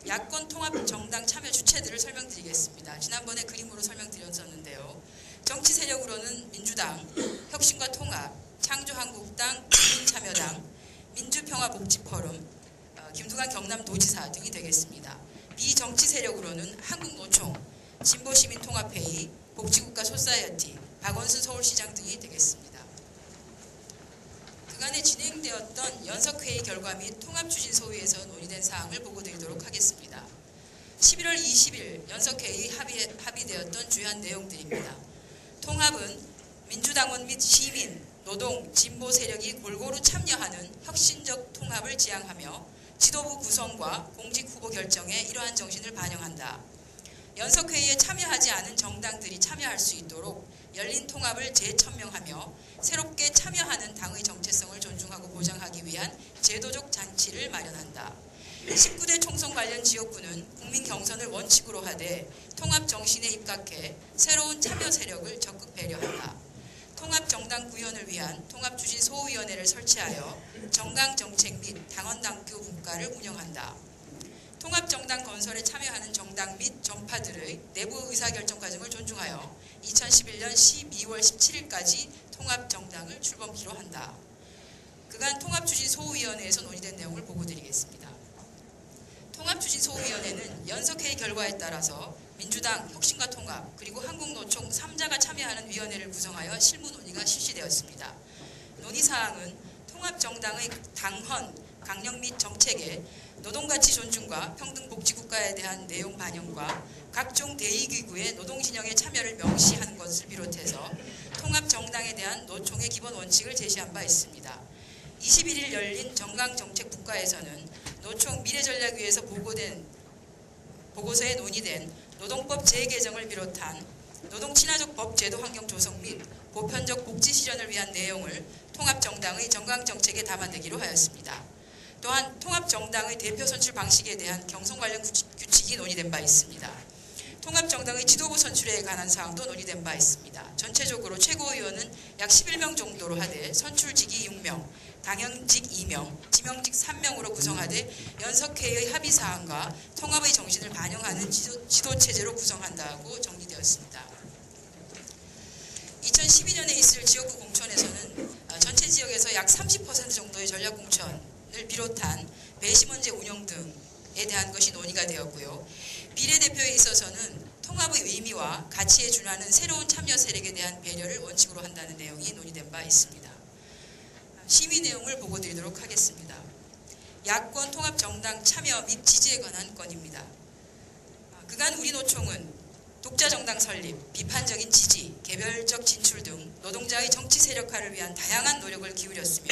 야권 통합 정당 참여 주체들을 설명드리겠습니다. 지난번에 그림으로 설명드렸었는데요. 정치 세력으로는 민주당, 혁신과 통합, 창조한국당, 국민참여당, 민주평화복지포럼, 김두관 경남도지사 등이 되겠습니다. 비정치 세력으로는 한국노총, 진보시민통합회의, 복지국가 소사이어티, 박원순 서울시장 등이 되겠습니다. 그간에 진행되었던 연석회의 결과 및 통합추진소위에서 논의된 사항을 보고드리도록 하겠습니다. 11월 20일 연석회의 합의되었던 주요한 내용들입니다. 통합은 민주당원 및 시민, 노동, 진보 세력이 골고루 참여하는 혁신적 통합을 지향하며 지도부 구성과 공직 후보 결정에 이러한 정신을 반영한다. 연석회의에 참여하지 않은 정당들이 참여할 수 있도록 열린 통합을 재천명하며 새롭게 참여하는 당의 정체성을 존중하고 보장하기 위한 제도적 장치를 마련한다. 19대 총선 관련 지역구는 국민 경선을 원칙으로 하되 통합 정신에 입각해 새로운 참여 세력을 적극 배려한다. 통합정당구현을 위한 통합추진소위원회를 설치하여 정강정책 및 당원당규 분과를 운영한다. 통합정당 건설에 참여하는 정당 및 전파들의 내부 의사결정 과정을 존중하여 2011년 12월 17일까지 통합정당을 출범키로 한다. 그간 통합추진소위원회에서 논의된 내용을 보고드리겠습니다. 통합추진소위원회는 연석회의 결과에 따라서 민주당, 혁신과 통합, 그리고 한국노총 3자가 참여하는 위원회를 구성하여 실무 논의가 실시되었습니다. 논의사항은 통합정당의 당헌, 강령 및 정책에 노동가치 존중과 평등복지국가에 대한 내용 반영과 각종 대의기구의 노동진영의 참여를 명시하는 것을 비롯해서 통합정당에 대한 노총의 기본 원칙을 제시한 바 있습니다. 21일 열린 정강정책국가에서는 노총 미래전략위에서 보고서에 논의된 노동법 재개정을 비롯한 노동친화적 법 제도 환경 조성 및 보편적 복지 실현을 위한 내용을 통합정당의 정강정책에 담아내기로 하였습니다. 또한 통합정당의 대표 선출 방식에 대한 경선 관련 규칙이 논의된 바 있습니다. 통합정당의 지도부 선출에 관한 사항도 논의된 바 있습니다. 전체적으로 최고위원은 약 11명 정도로 하되 선출직이 6명, 당연직 2명, 지명직 3명으로 구성하되 연석회의 합의사항과 통합의 정신을 반영하는 지도체제로 구성한다고 정리되었습니다. 2012년에 있을 지역구 공천에서는 전체 지역에서 약 30% 정도의 전략공천을 비롯한 배심원제 운영 등에 대한 것이 논의가 되었고요. 비례대표에 있어서는 통합의 의미와 가치에 준하는 새로운 참여 세력에 대한 배려를 원칙으로 한다는 내용이 논의된 바 있습니다. 심의 내용을 보고드리도록 하겠습니다. 야권 통합정당 참여 및 지지에 관한 건입니다. 그간 우리 노총은 독자정당 설립, 비판적인 지지, 개별적 진출 등 노동자의 정치 세력화를 위한 다양한 노력을 기울였으며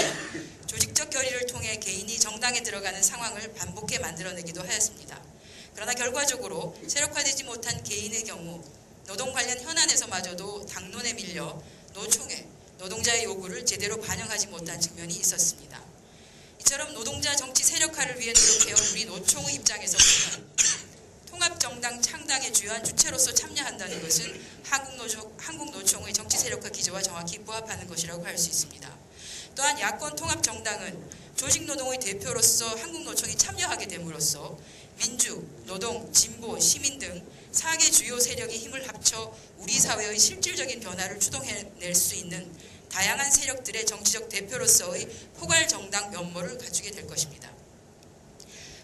조직적 결의를 통해 개인이 정당에 들어가는 상황을 반복해 만들어내기도 하였습니다. 그러나 결과적으로 세력화되지 못한 개인의 경우 노동 관련 현안에서마저도 당론에 밀려 노총에 노동자의 요구를 제대로 반영하지 못한 측면이 있었습니다. 이처럼 노동자 정치 세력화를 위해 노력해온 우리 노총의 입장에서 보면 통합정당 창당의 주요한 주체로서 참여한다는 것은 한국노총의 정치 세력화 기조와 정확히 부합하는 것이라고 할 수 있습니다. 또한 야권 통합정당은 조직노동의 대표로서 한국노총이 참여하게 됨으로써 민주, 노동, 진보, 시민 등 4개 주요 세력이 힘을 합쳐 우리 사회의 실질적인 변화를 추동해낼 수 있는 다양한 세력들의 정치적 대표로서의 포괄정당 면모를 갖추게 될 것입니다.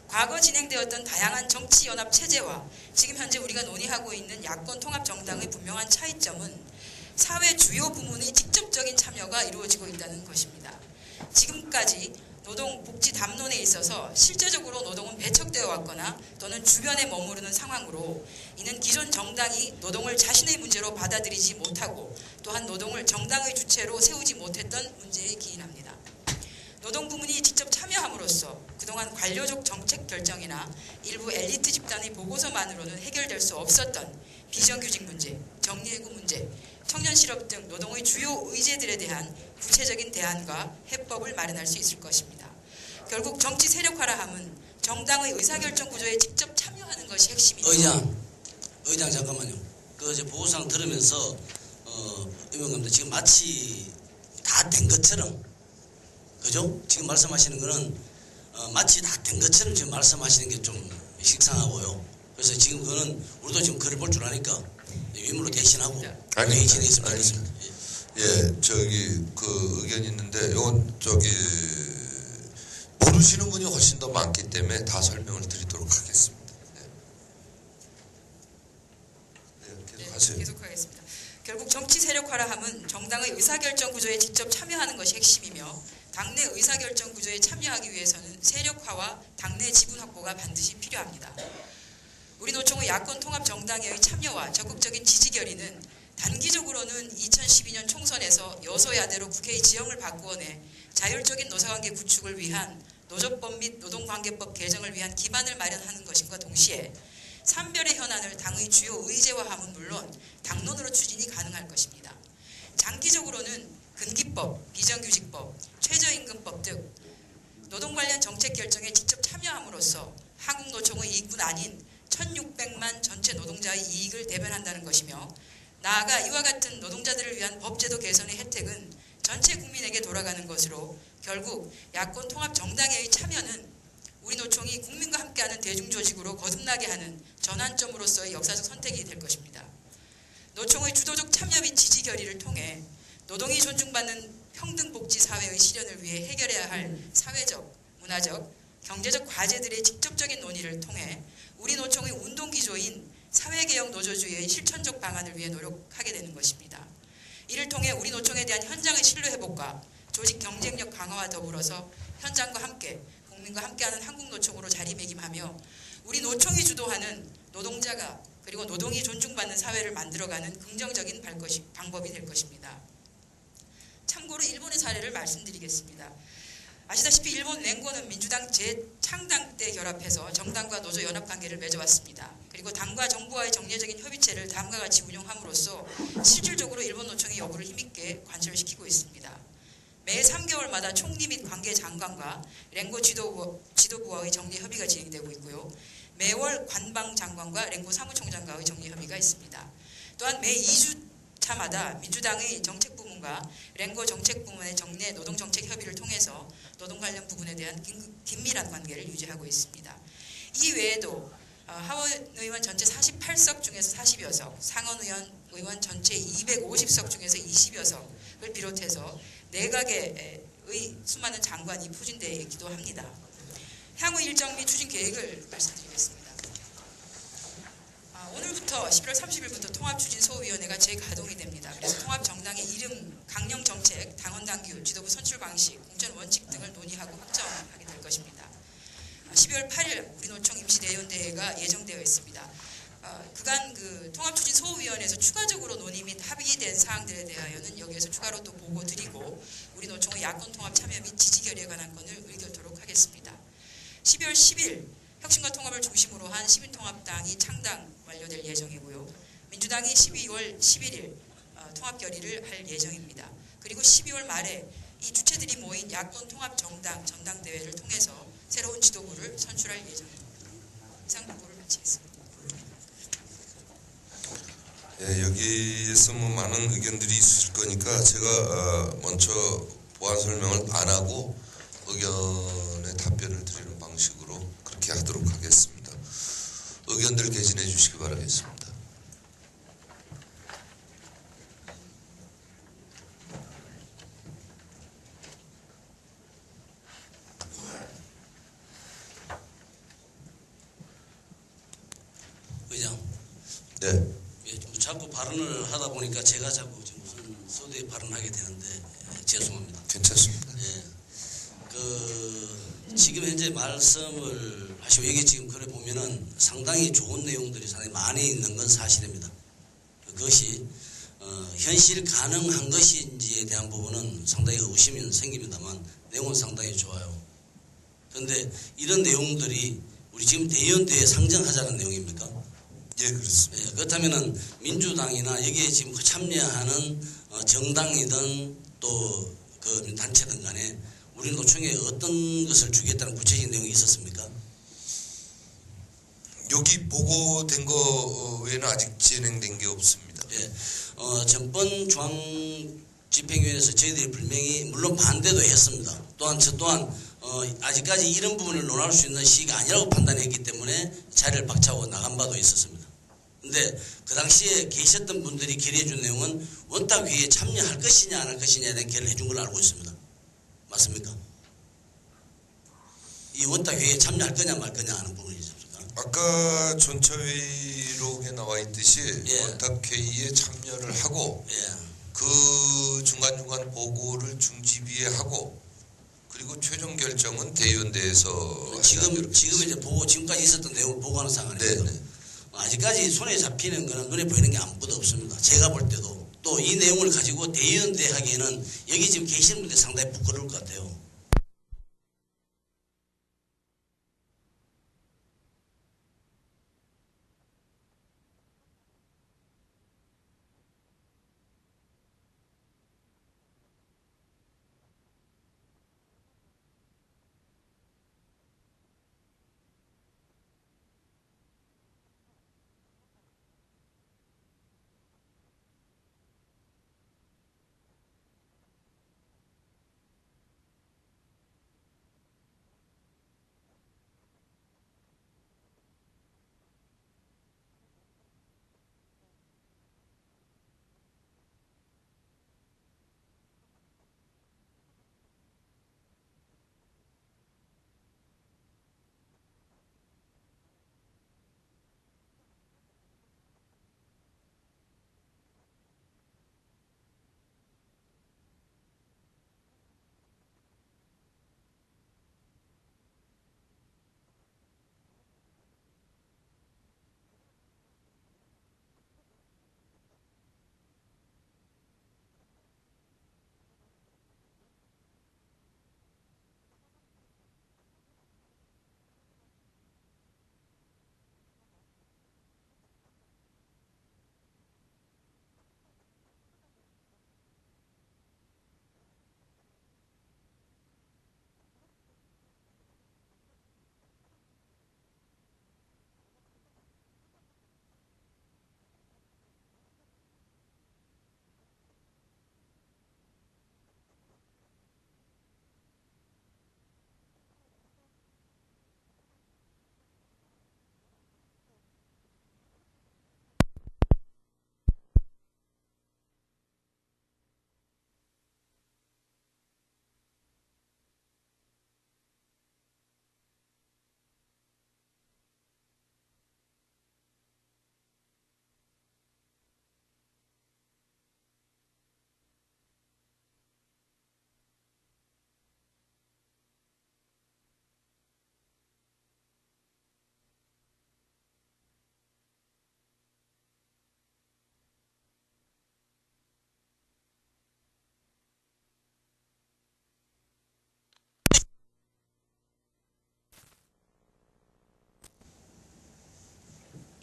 과거 진행되었던 다양한 정치연합 체제와 지금 현재 우리가 논의하고 있는 야권 통합정당의 분명한 차이점은 사회 주요 부문의 직접적인 참여가 이루어지고 있다는 것입니다. 지금까지 노동, 복지 담론에 있어서 실제적으로 노동은 배척되어 왔거나 또는 주변에 머무르는 상황으로 이는 기존 정당이 노동을 자신의 문제로 받아들이지 못하고 또한 노동을 정당의 주체로 세우지 못했던 문제에 기인합니다. 노동 부문이 직접 참여함으로써 그동안 관료적 정책 결정이나 일부 엘리트 집단의 보고서만으로는 해결될 수 없었던 비정규직 문제, 정리해고 문제, 청년 실업 등 노동의 주요 의제들에 대한 구체적인 대안과 해법을 마련할 수 있을 것입니다. 결국 정치 세력화라 함은 정당의 의사결정 구조에 직접 참여하는 것이 핵심이죠. 의장 잠깐만요. 그 이제 보고서랑 들으면서 의원님들 지금 마치 다 된 것처럼, 그죠? 지금 말씀하시는 거는 마치 다 된 것처럼 지금 말씀하시는 게 좀 식상하고요. 그래서 지금 그거는 우리도 지금 글을 볼 줄 아니까 위문으로 대신하고 아니, 대신했으면 아니, 좋겠습니다. 예, 저기 그 의견이 있는데 이건 저기 모르시는 분이 훨씬 더 많기 때문에 다 설명을 드리도록 하겠습니다. 계속하세요. 계속하겠습니다. 결국 정치 세력화라함은 정당의 의사결정 구조에 직접 참여하는 것이 핵심이며 당내 의사결정 구조에 참여하기 위해서는 세력화와 당내 지분 확보가 반드시 필요합니다. 우리 노총의 야권 통합 정당의 참여와 적극적인 지지 결의는 단기적으로는 2012년 총선에서 여소야대로 국회의 지형을 바꾸어내 자율적인 노사관계 구축을 위한 노조법 및 노동관계법 개정을 위한 기반을 마련하는 것임과 동시에 산별의 현안을 당의 주요 의제화함은 물론 당론으로 추진이 가능할 것입니다. 장기적으로는 근기법, 비정규직법, 최저임금법 등 노동 관련 정책 결정에 직접 참여함으로써 한국노총의 이익뿐 아닌 1600만 전체 노동자의 이익을 대변한다는 것이며 나아가 이와 같은 노동자들을 위한 법제도 개선의 혜택은 전체 국민에게 돌아가는 것으로 결국 야권 통합 정당의 참여는 우리 노총이 국민과 함께하는 대중조직으로 거듭나게 하는 전환점으로서의 역사적 선택이 될 것입니다. 노총의 주도적 참여 및 지지 결의를 통해 노동이 존중받는 평등복지사회의 실현을 위해 해결해야 할 사회적, 문화적, 경제적 과제들의 직접적인 논의를 통해 우리 노총의 운동기조인 사회개혁 노조주의의 실천적 방안을 위해 노력하게 되는 것입니다. 이를 통해 우리 노총에 대한 현장의 신뢰회복과 조직 경쟁력 강화와 더불어서 현장과 함께 국민과 함께하는 한국노총으로 자리매김하며 우리 노총이 주도하는 노동자가 그리고 노동이 존중받는 사회를 만들어가는 긍정적인 방법이 될 것입니다. 참고로 일본의 사례를 말씀드리겠습니다. 아시다시피 일본 랭고는 민주당 재창당 때 결합해서 정당과 노조 연합관계를 맺어왔습니다. 그리고 당과 정부와의 정례적인 협의체를 다음과 같이 운영함으로써 실질적으로 일본 노총의 여부를 힘있게 관철시키고 있습니다. 매 3개월마다 총리 및 관계장관과 랭고 지도부와의 정례 협의가 진행되고 있고요. 매월 관방 장관과 랭고 사무총장과의 정례 협의가 있습니다. 또한 매 2주차마다 민주당의 정책부문과 랭고 정책부문의 정례 노동정책 협의를 통해서 노동 관련 부분에 대한 긴밀한 관계를 유지하고 있습니다. 이 외에도 하원의원 전체 48석 중에서 40여석, 상원의원 전체 250석 중에서 20여 석을 비롯해서 내각의 수많은 장관이 포진되어 있기도 합니다. 향후 일정 및 추진 계획을 말씀드리겠습니다. 오늘부터 11월 30일부터 통합추진소위원회가 재가동이 됩니다. 그래서 통합정당의 이름, 강령정책, 당원당규, 지도부 선출 방식, 공천 원칙 등을 논의하고 확정하게 될 것입니다. 12월 8일 우리 노총 임시대의원대회가 예정되어 있습니다. 그간 통합추진소위원회에서 추가적으로 논의 및 합의된 사항들에 대하여는 여기에서 추가로 또 보고 드리고 우리 노총의 야권 통합 참여 및 지지 결의에 관한 건을 의결토록 하겠습니다. 12월 10일 혁신과 통합을 중심으로 한 시민통합당이 창당 완료될 예정이고요. 민주당이 12월 11일 통합 결의를 할 예정입니다. 그리고 12월 말에 이 주체들이 모인 야권 통합 정당 전당대회를 통해서 새로운 지도부를 선출할 예정입니다. 이상 보고를 마치겠습니다. 예, 여기에서 뭐 많은 의견들이 있을 거니까 제가 먼저 보완 설명을 안 하고 의견에 답변을 드리는 방식으로 그렇게 하도록 하겠습니다. 의견들 개진해 주시기 바라겠습니다. 의장. 네. 예, 자꾸 발언을 하다 보니까 제가 자꾸 무슨 소대에 발언하게 되는데 죄송합니다. 괜찮습니다. 예. 지금 현재 말씀을 하시고 여기 지금 그래 보면은 상당히 좋은 내용들이 상당히 많이 있는 건 사실입니다. 그것이 현실 가능한 것인지에 대한 부분은 상당히 의심이 생깁니다만 내용은 상당히 좋아요. 그런데 이런 내용들이 우리 지금 대의원대회에 상정하자는 내용입니까? 예, 그렇습니다. 예, 그렇다면은 민주당이나 여기에 지금 참여하는 정당이든 또 그 단체든 간에 우리 노총에 어떤 것을 주겠다는 구체적인 내용이 있었습니까? 여기 보고된 거 외에는 아직 진행된 게 없습니다. 예, 전번 중앙집행위원회에서 저희들이 분명히 물론 반대도 했습니다. 또한 아직까지 이런 부분을 논할 수 있는 시기가 아니라고 판단했기 때문에 자리를 박차고 나간 바도 있었습니다. 근데 그 당시에 계셨던 분들이 결의해 준 내용은 원탁회의에 참여할 것이냐 안 할 것이냐에 대한 결의를 해준 걸로 알고 있습니다. 맞습니까? 이 원탁회의에 참여할 거냐 말 거냐 하는 부분이죠. 아까 전차회의록에 나와 있듯이 예. 원탁회의에 참여를 하고 예. 그 중간중간 보고를 중지비에 하고 그리고 최종 결정은 대의원대에서 지금 이제 보고 지금까지 있었던 내용을 보고하는 상황이에요. 네네. 아직까지 손에 잡히는 거는 눈에 보이는 게 아무것도 없습니다. 제가 볼 때도 또 이 내용을 가지고 대의원대 하기에는 여기 지금 계시는 분들 상당히 부끄러울 것 같아요.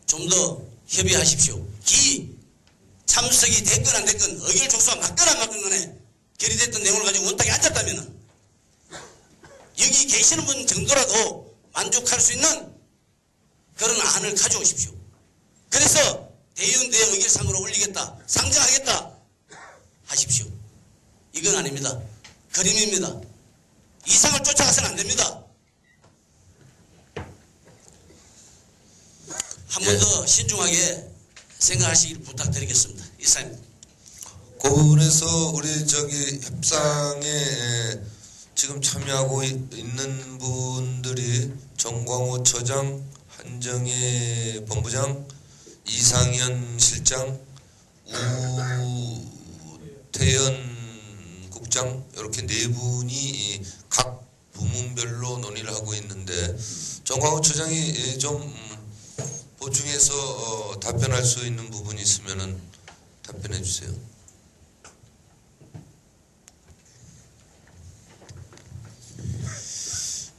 좀 더 협의하십시오. 참석이 됐건 안 됐건 의결촉수가 맞건 안 맞건 간에 결의됐던 내용을 가지고 원탁에 앉았다면 여기 계시는 분 정도라도 만족할 수 있는 그런 안을 가져오십시오. 그래서 대의원대 의결상으로 올리겠다, 상정하겠다 하십시오. 이건 아닙니다. 그림입니다. 이상을 쫓아가서는 안 됩니다. 한 번 더 신중하게 생각하시길 부탁드리겠습니다. 이상입니다. 그 부분에서 우리 협상에 지금 참여하고 있는 분들이 정광호 처장, 한정혜 본부장, 이상현 실장, 우태연 국장 이렇게 네 분이 각 부문별로 논의를 하고 있는데 정광호 처장이 좀 보충해서 답변할 수 있는 부분이 있으면은 답변해 주세요.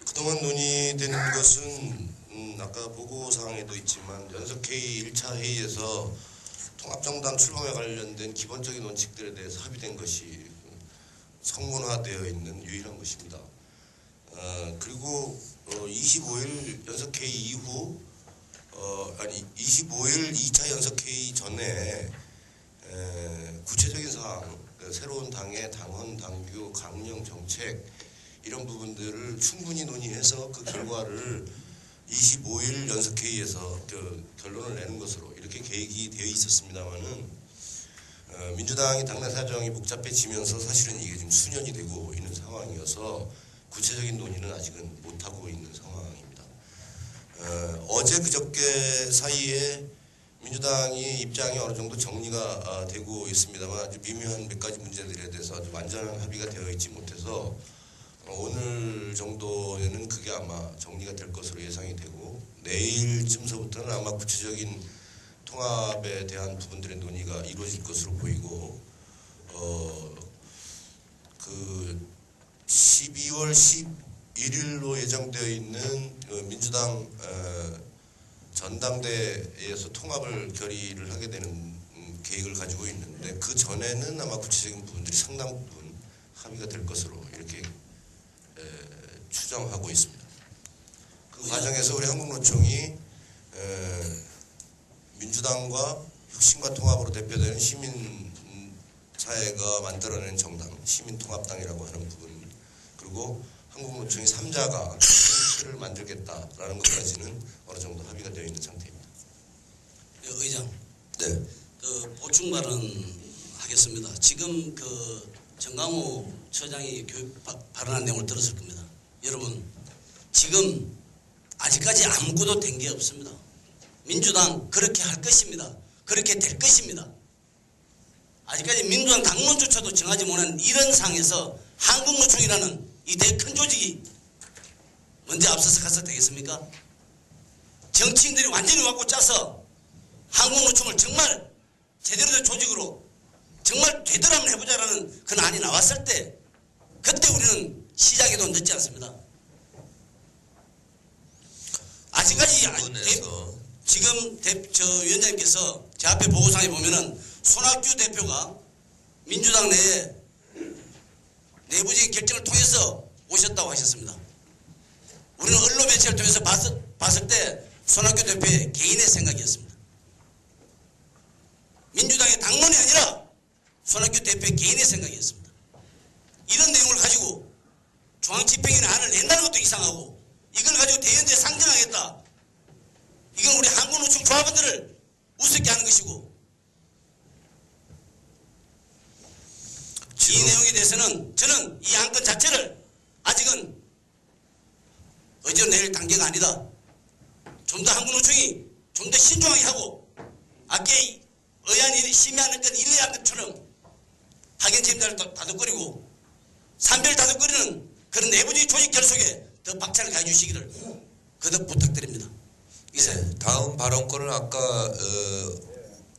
그동안 논의된 것은 아까 보고사항에도 있지만 연석회의 1차 회의에서 통합정당 출범에 관련된 기본적인 원칙들에 대해서 합의된 것이 성문화되어 있는 유일한 것입니다. 그리고 25일 연석회의 이후 25일 2차 연석회의 전에 구체적인 사항, 새로운 당의 당헌, 당규, 강령, 정책 이런 부분들을 충분히 논의해서 그 결과를 25일 연석회의에서 결론을 내는 것으로 이렇게 계획이 되어 있었습니다만은 민주당이 당내 사정이 복잡해지면서 사실은 이게 지금 수년이 되고 있는 상황이어서 구체적인 논의는 아직은 못하고 있는 상황입니다. 어제 그저께 사이에 민주당이 입장이 어느 정도 정리가 되고 있습니다만 아주 미묘한 몇 가지 문제들에 대해서 아주 완전한 합의가 되어 있지 못해서 오늘 정도에는 그게 아마 정리가 될 것으로 예상이 되고 내일쯤서부터는 아마 구체적인 통합에 대한 부분들의 논의가 이루어질 것으로 보이고 그 12월 11일로 예정되어 있는 민주당 전당대회에서 통합을 결의를 하게 되는 계획을 가지고 있는데 그 전에는 아마 구체적인 부분들이 상당 부분 합의가 될 것으로 이렇게 추정하고 있습니다. 그 과정에서 우리 한국노총이 민주당과 혁신과 통합으로 대표되는 시민사회가 만들어낸 정당, 시민통합당이라고 하는 부분, 그리고 한국노총이 3자가 틀을 만들겠다라는 것까지는 어느 정도 합의가 되어 있는 상태입니다. 의장, 네. 보충 발언하겠습니다. 지금 정강호 처장이 발언한 내용을 들었을 겁니다. 여러분, 지금 아직까지 아무것도 된 게 없습니다. 민주당 그렇게 할 것입니다. 그렇게 될 것입니다. 아직까지 민주당 당론조차도 정하지 못한 이런 상황에서 한국노총이라는 이 대 큰 조직이 먼저 앞서서 가서 되겠습니까? 정치인들이 완전히 왔고 짜서 한국노총을 정말 제대로 된 조직으로 정말 되더라 한번 해보자라는 그런 안이 나왔을 때 그때 우리는 시작에도 늦지 않습니다. 아직까지 지금 위원장님께서 제 앞에 보고상에 보면은 손학규 대표가 민주당 내에 내부적인 결정을 통해서 오셨다고 하셨습니다. 우리는 언론 매체를 통해서 봤을 때 손학규 대표의 개인의 생각이었습니다. 민주당의 당론이 아니라 손학규 대표의 개인의 생각이었습니다. 이런 내용을 가지고 중앙집행위원회 안을 낸다는 것도 이상하고 이걸 가지고 대연대에 상정하겠다. 이건 우리 한국노총 조합원들을 우습게 하는 것이고 이 내용에 대해서는 저는 이 안건 자체를 아직은 어제 내일 단계가 아니다. 좀 더 한국노총이 좀 더 신중하게 하고 아까 의안이 심의하는 건 일례한 것처럼 학연 책임자를 다독거리고 산별 다독거리는 그런 내부적인 조직 결속에 더 박차를 가해주시기를 거듭 부탁드립니다. 네, 다음 발언권을 아까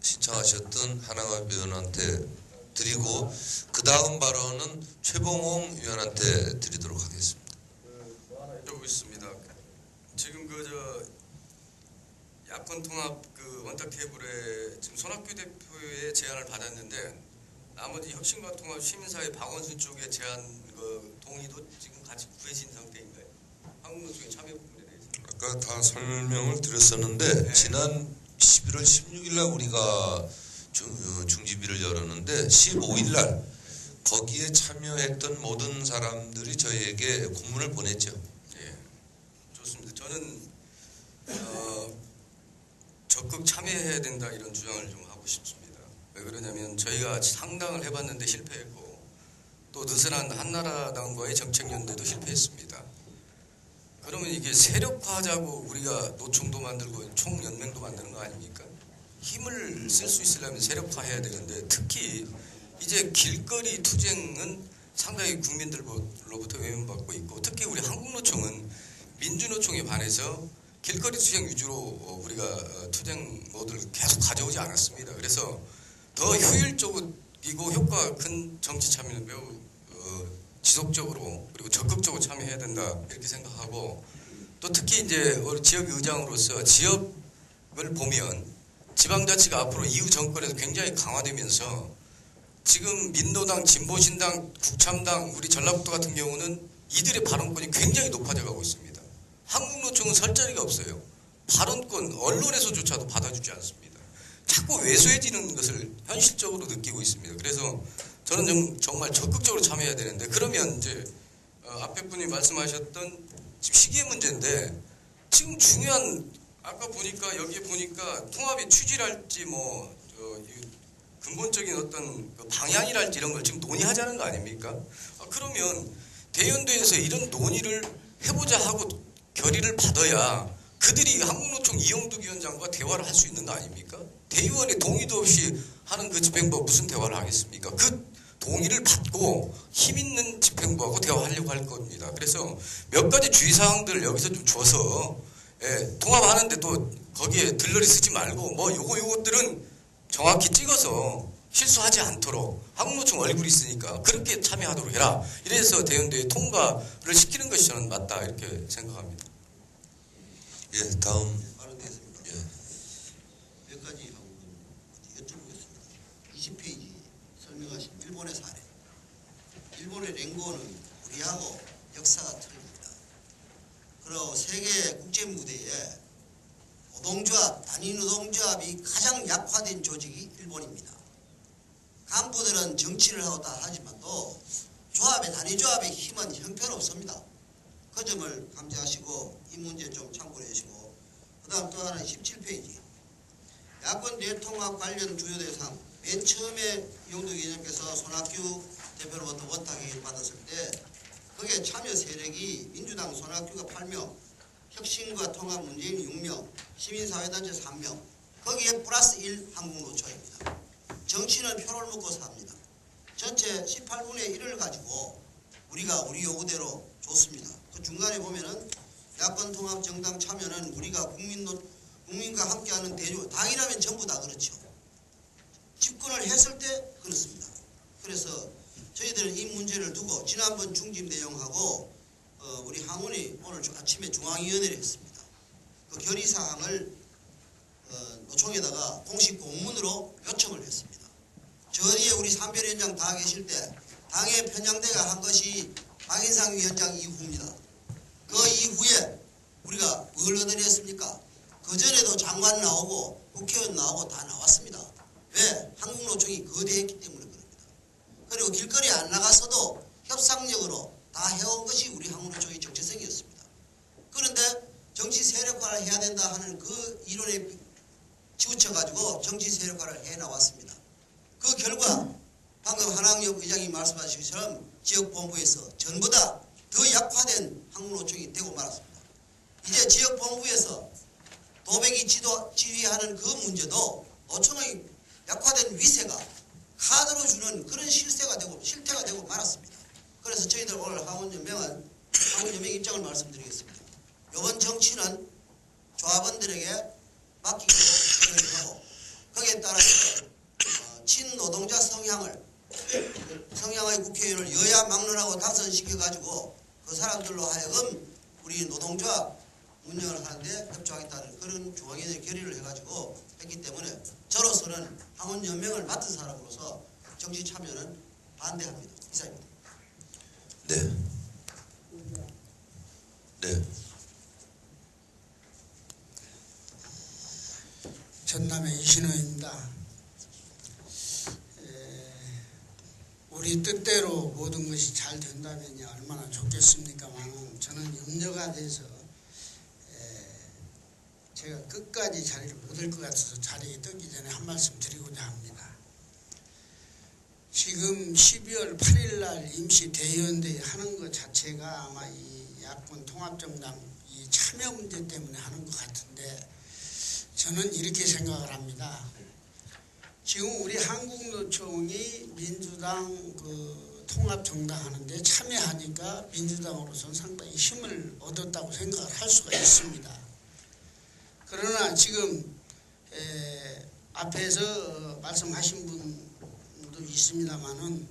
신청하셨던 하나갑 의원한테 드리고 그 다음 발언은 최봉홍 의원한테 드리도록 하겠습니다. 여기 있습니다. 지금 야권 통합 원탁 테이블에 지금 손학규 대표의 제안을 받았는데 나머지 혁신과 통합 시민사회 박원순 쪽의 제안 동의도 지금 같이 구해진 상태인가요? 한국노총의 참여 부분에 대해서. 아까 다 설명을 드렸었는데 네. 지난 11월 16일 날 우리가 중지비를 열었는데 15일 날 거기에 참여했던 모든 사람들이 저희에게 공문을 보냈죠. 예, 좋습니다. 저는 적극 참여해야 된다 이런 주장을 좀 하고 싶습니다. 왜 그러냐면 저희가 상당을 해봤는데 실패했고 또 느슨한 한나라당과의 정책연대도 실패했습니다. 그러면 이게 세력화하자고 우리가 노총도 만들고 총연맹도 만드는 거 아닙니까? 힘을 쓸 수 있으려면 세력화해야 되는데 특히 이제 길거리 투쟁은 상당히 국민들로부터 외면받고 있고 특히 우리 한국노총은 민주노총에 반해서 길거리 투쟁 위주로 우리가 투쟁 모드를 계속 가져오지 않았습니다. 그래서 더 효율적이고 효과가 큰 정치 참여는 매우 지속적으로 그리고 적극적으로 참여해야 된다 이렇게 생각하고 또 특히 이제 우리 지역 의장으로서 지역을 보면 지방자치가 앞으로 이후 정권에서 굉장히 강화되면서 지금 민노당, 진보신당, 국참당, 우리 전라북도 같은 경우는 이들의 발언권이 굉장히 높아져 가고 있습니다. 한국노총은 설 자리가 없어요. 발언권, 언론에서조차도 받아주지 않습니다. 자꾸 왜소해지는 것을 현실적으로 느끼고 있습니다. 그래서 저는 정말 적극적으로 참여해야 되는데 그러면 이제 앞에 분이 말씀하셨던 지금 시기의 문제인데 지금 중요한 아까 보니까 여기에 보니까 통합의 취지랄지 이 근본적인 어떤 그 방향이랄지 이런 걸 지금 논의하자는 거 아닙니까? 그러면 대연대에서 이런 논의를 해보자 하고 결의를 받아야 그들이 한국노총 이영두 위원장과 대화를 할 수 있는 거 아닙니까? 대의원의 동의도 없이 하는 그 집행부와 무슨 대화를 하겠습니까? 그 동의를 받고 힘 있는 집행부하고 대화하려고 할 겁니다. 그래서 몇 가지 주의사항들을 여기서 좀 줘서 통합하는데 또 거기에 들러리 쓰지 말고 요것들은 정확히 찍어서 실수하지 않도록 한국노총 얼굴이 있으니까 그렇게 참여하도록 해라. 이래서 대연대에 통과를 시키는 것이 저는 맞다 이렇게 생각합니다. 예, 다음. 발언되겠습니다. 예. 몇 가지 하고 여쭤보겠습니다. 20페이지 설명하신 일본의 사례. 일본의 랭고는 우리하고 역사가 틀립니다. 그리고 세계 국제 무대에 노동조합, 단위 노동조합이 가장 약화된 조직이 일본입니다. 간부들은 정치를 하고 다 하지만도 단위조합의 힘은 형편없습니다. 그 점을 감지하시고 이 문제 좀 참고해 주시고, 그 다음 또 하나 17페이지 야권 대통합 관련 주요 대상. 맨 처음에 이영두 위원장께서 손학규 대표로부터 원탁을 받았을 때 거기에 참여 세력이 민주당 손학규가 8명, 혁신과 통합 문재인 6명, 시민사회단체 3명, 거기에 플러스 1 한국노총입니다. 정치는 표를 묶고 삽니다. 전체 18분의 1을 가지고 우리가 우리 요구대로 줬습니다. 그 중간에 보면은 야권 통합 정당 참여는 우리가 국민과 함께하는 대조, 당이라면 전부 다 그렇죠. 집권을 했을 때 그렇습니다. 그래서 저희들은 이 문제를 두고 지난번 중심 내용하고 우리 항원이 오늘 아침에 중앙위원회를 했습니다. 그 결의사항을 노총에다가 공식 공문으로 요청을 했습니다. 저 뒤에 우리 산별위원장 다 계실 때 당의 편향대가 한 것이 박인상 위원장 이후입니다. 그 이후에 우리가 뭘 얻어냈습니까? 그전에도 장관 나오고 국회의원 나오고 다 나왔습니다. 왜? 한국노총이 거대했기 때문에 그럽니다. 그리고 길거리 안 나가서도 협상력으로 다 해온 것이 우리 한국노총의 정체성이었습니다. 그런데 정치 세력화를 해야 된다 하는 그 이론에 치우쳐가지고 정치 세력화를 해 나왔습니다. 그 결과 방금 한학엽 의장이 말씀하신 것처럼 지역본부에서 전보다 더 약화된 한국노총이 되고 말았습니다. 이제 지역본부에서 도배기 지휘하는 그 문제도 노총의 약화된 위세가 카드로 주는 그런 실태가 되고 말았습니다. 그래서 저희들 오늘 항원연맹 입장을 말씀드리겠습니다. 이번 정치는 조합원들에게 맡기기로 하고 거기에 따라서 친노동자 성향의 국회의원을 여야 막론하고 당선시켜가지고 그 사람들로 하여금 우리 노동조합 운영을 하는데 협조하겠다는 그런 중앙위원회 결의를 해가지고 했기 때문에 저로서는 항원연맹을 맡은 사람으로서 정치 참여는 반대합니다. 이상입니다. 네. 네. 전남의 이신호입니다. 우리 뜻대로 모든 것이 잘 된다면 얼마나 좋겠습니까만 저는 염려가 돼서 제가 끝까지 자리를 못 할 것 같아서 자리에 뜨기 전에 한 말씀 드리고자 합니다. 지금 12월 8일 날 임시 대의원대회 하는 것 자체가 아마 이 야권 통합정당 이 참여 문제 때문에 하는 것 같은데 저는 이렇게 생각을 합니다. 지금 우리 한국노총이 민주당 그 통합정당 하는데 참여하니까 민주당으로서는 상당히 힘을 얻었다고 생각을 할 수가 있습니다. 그러나 지금 앞에서 말씀하신 분도 있습니다만은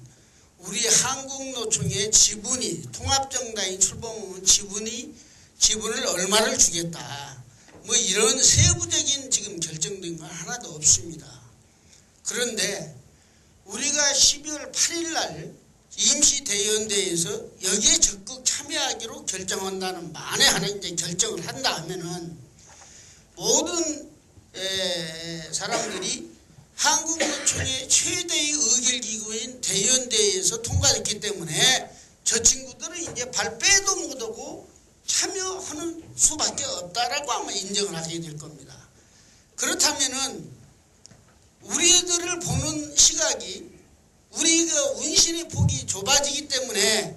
우리 한국노총의 지분이 통합정당이 출범하면 지분을 얼마를 주겠다. 뭐 이런 세부적인 지금 결정된 건 하나도 없습니다. 그런데 우리가 12월 8일 날 임시대의원대회에서 여기에 적극 참여하기로 결정한다는 만에 하나 이제 결정을 한다 하면은 모든 사람들이 한국노총의 최대의 의결기구인 대의원대회에서 통과됐기 때문에 저 친구들은 이제 발 빼도 못하고 참여하는 수밖에 없다라고 아마 인정을 하게 될 겁니다. 그렇다면은 우리들을 보는 시각이 우리가 운신의 폭이 좁아지기 때문에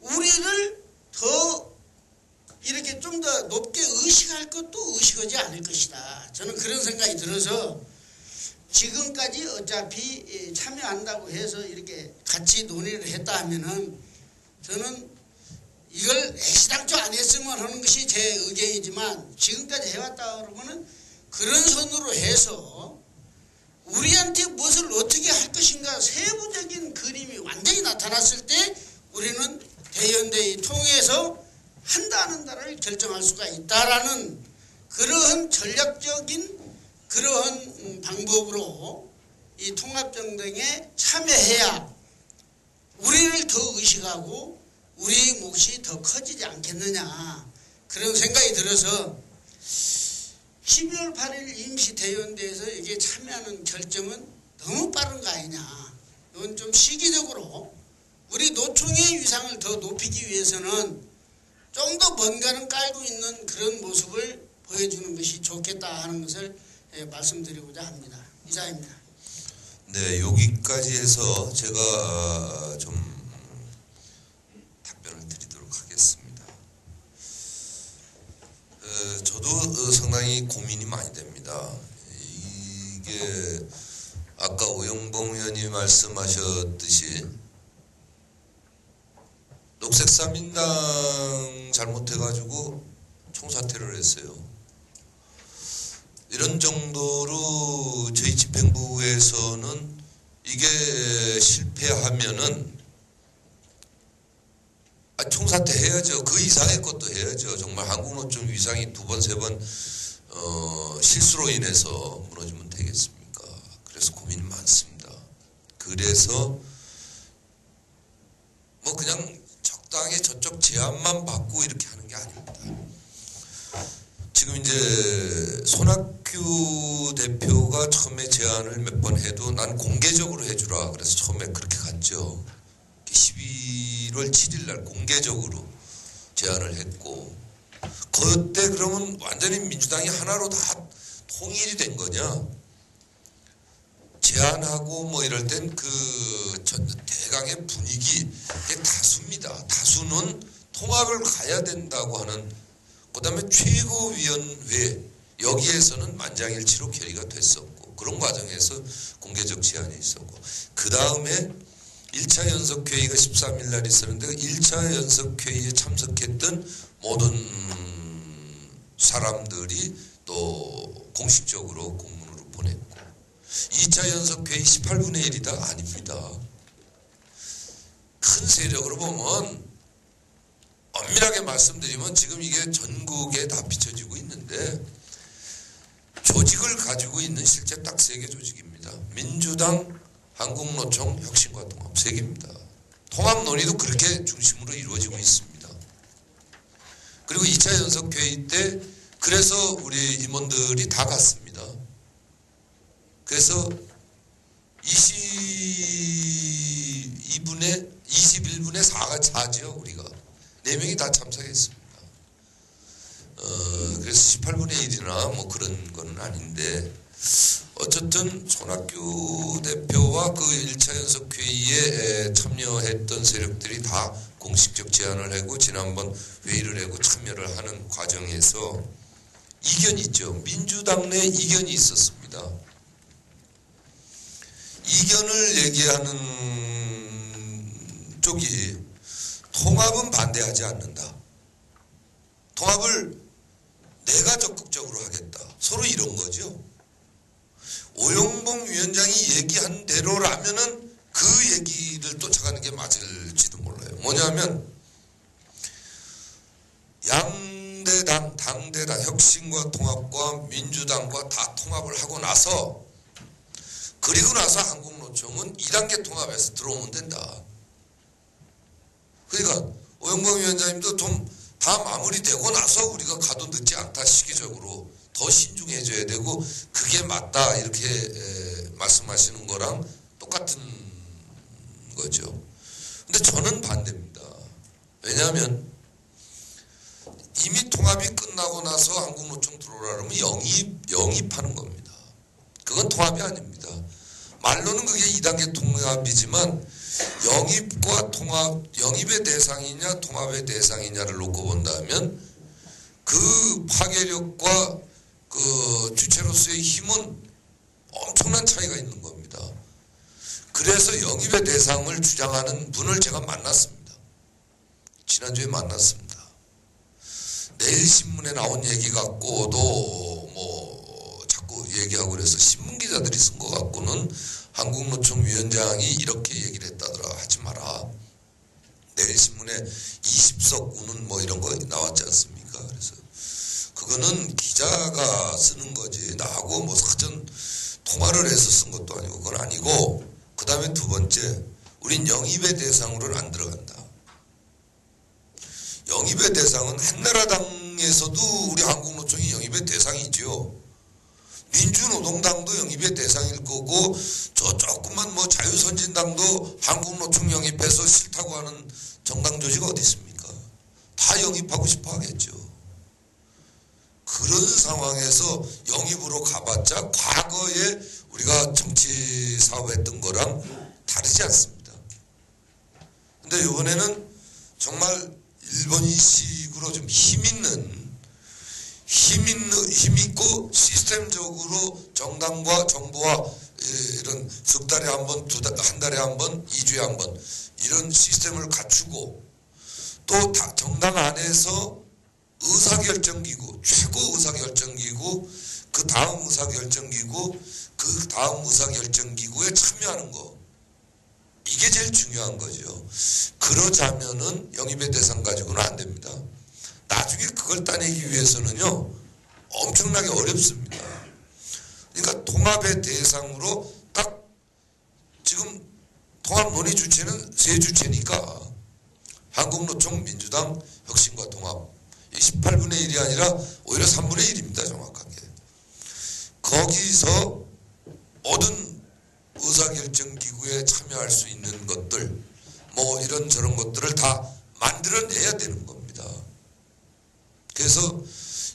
우리를 더 이렇게 좀 더 높게 의식할 것도 의식하지 않을 것이다. 저는 그런 생각이 들어서 지금까지 어차피 참여한다고 해서 이렇게 같이 논의를 했다 하면은 저는 이걸 애시당초 안 했으면 하는 것이 제 의견이지만 지금까지 해왔다 그러면은 그런 선으로 해서 우리한테 무엇을 어떻게 할 것인가 세부적인 그림이 완전히 나타났을 때 우리는 대연대의 통해서 한다 안 한다를 결정할 수가 있다라는 그러한 전략적인 그러한 방법으로 이 통합정당에 참여해야 우리를 더 의식하고 우리의 몫이 더 커지지 않겠느냐 그런 생각이 들어서 12월 8일 임시대의원대에서 이게 참여하는 결정은 너무 빠른 거 아니냐. 이건 좀 시기적으로 우리 노총의 위상을 더 높이기 위해서는 좀 더 뭔가는 깔고 있는 그런 모습을 보여주는 것이 좋겠다 하는 것을 말씀드리고자 합니다. 이상입니다. 네, 여기까지 해서 제가 좀 답변을 드리도록 하겠습니다. 저도 상당히 고민이 많이 됩니다. 이게 아까 오영봉 의원이 말씀하셨듯이 녹색사민당 잘못해가지고 총사퇴를 했어요. 이런 정도로 저희 집행부에서는 이게 실패하면은 총사퇴 해야죠. 그 이상의 것도 해야죠. 정말 한국노총 위상이 두 번, 세 번 실수로 인해서 무너지면 되겠습니까? 그래서 고민이 많습니다. 그래서 뭐 그냥 적당히 저쪽 제안만 받고 이렇게 하는 게 아닙니다. 지금 이제 손학규 대표가 처음에 제안을 몇 번 해도 난 공개적으로 해주라. 그래서 처음에 그렇게 갔죠. 11월 7일 날 공개적으로 제안을 했고 그때 그러면 완전히 민주당이 하나로 다 통일이 된 거냐? 제안하고 뭐 이럴 땐 그 대강의 분위기 이게 다수입니다. 다수는 통합을 가야 된다고 하는 그다음에 최고위원회 여기에서는 만장일치로 결의가 됐었고 그런 과정에서 공개적 제안이 있었고 그 다음에 1차 연석회의가 13일 날 있었는데 1차 연석회의에 참석했던 모든 사람들이 또 공식적으로 공문으로 보냈고 2차 연석회의 18분의 1이다? 아닙니다. 큰 세력으로 보면 엄밀하게 말씀드리면 지금 이게 전국에 다 비춰지고 있는데 조직을 가지고 있는 실제 딱 3개 조직입니다. 민주당, 한국노총, 혁신과 통합 3개입니다. 통합 논의도 그렇게 중심으로 이루어지고 있습니다. 그리고 2차 연석회의 때 그래서 우리 임원들이 다 갔습니다. 그래서 21분의 4죠 우리가 4명이 다 참석했습니다. 그래서 18분의 1이나 뭐 그런 건 아닌데 어쨌든 손학규 대표와 그 1차 연석회의에 참여했던 세력들이 다 공식적 제안을 하고 지난번 회의를 하고 참여를 하는 과정에서 이견이 있죠. 민주당 내 이견이 있었습니다. 이견을 얘기하는 쪽이 통합은 반대하지 않는다. 통합을 내가 적극적으로 하겠다. 서로 이런 거죠. 오영봉 위원장이 얘기한 대로라면은 그 얘기를 쫓아가는 게 맞을지도 몰라요. 뭐냐면 양대당, 당대당, 혁신과 통합과 민주당과 다 통합을 하고 나서 그리고 나서 한국노총은 2단계 통합에서 들어오면 된다. 그러니까 오영봉 위원장님도 좀 다 마무리되고 나서 우리가 가도 늦지 않다 시기적으로 더 신중해져야 되고 그게 맞다 이렇게 말씀하시는 거랑 똑같은 거죠. 근데 저는 반대입니다. 왜냐하면 이미 통합이 끝나고 나서 한국노총 들어오라 그러면 영입하는 겁니다. 그건 통합이 아닙니다. 말로는 그게 2단계 통합이지만 영입과 통합, 영입의 대상이냐 통합의 대상이냐를 놓고 본다면 그 파괴력과 그 주체로서의 힘은 엄청난 차이가 있는 겁니다. 그래서 영입의 대상을 주장하는 분을 제가 만났습니다. 지난주에 만났습니다. 내일신문에 나온 얘기 갖고도 뭐 자꾸 얘기하고 그래서 신문기자들이 쓴 것 갖고는 한국노총 위원장이 이렇게 얘기를 했다더라. 하지 마라. 내일신문에 20석 우는 뭐 이런 거 나왔지 않습니까? 그래서 그거는 기자가 쓰는 거지 나하고 뭐 사전 통화를 해서 쓴 것도 아니고 그건 아니고, 그 다음에 두 번째, 우린 영입의 대상으로는 안 들어간다. 영입의 대상은 한나라당에서도 우리 한국노총이 영입의 대상이죠. 민주노동당도 영입의 대상일 거고, 저 조금만 뭐 자유선진당도 한국노총 영입해서 싫다고 하는 정당 조직 어디 있습니까? 다 영입하고 싶어 하겠죠. 그런 상황에서 영입으로 가봤자 과거에 우리가 정치 사업했던 거랑 다르지 않습니다. 근데 이번에는 정말 일본식으로 좀 힘있고 시스템적으로 정당과 정부와 이런 석 달에 한 번, 한 달에 한 번, 2주에 한 번 이런 시스템을 갖추고, 또 정당 안에서 의사결정기구, 최고 의사결정기구, 그 다음 의사결정기구, 그 다음 의사결정기구에 참여하는 거, 이게 제일 중요한 거죠. 그러자면은 영입의 대상 가지고는 안 됩니다. 나중에 그걸 따내기 위해서는요 엄청나게 어렵습니다. 그러니까 통합의 대상으로 딱 지금 통합 논의 주체는 세 주체니까 한국노총, 민주당, 혁신과 통합, 18분의 1이 아니라 오히려 3분의 1입니다. 정확하게. 거기서 모든 의사결정기구에 참여할 수 있는 것들, 뭐 이런 저런 것들을 다 만들어내야 되는 겁니다. 그래서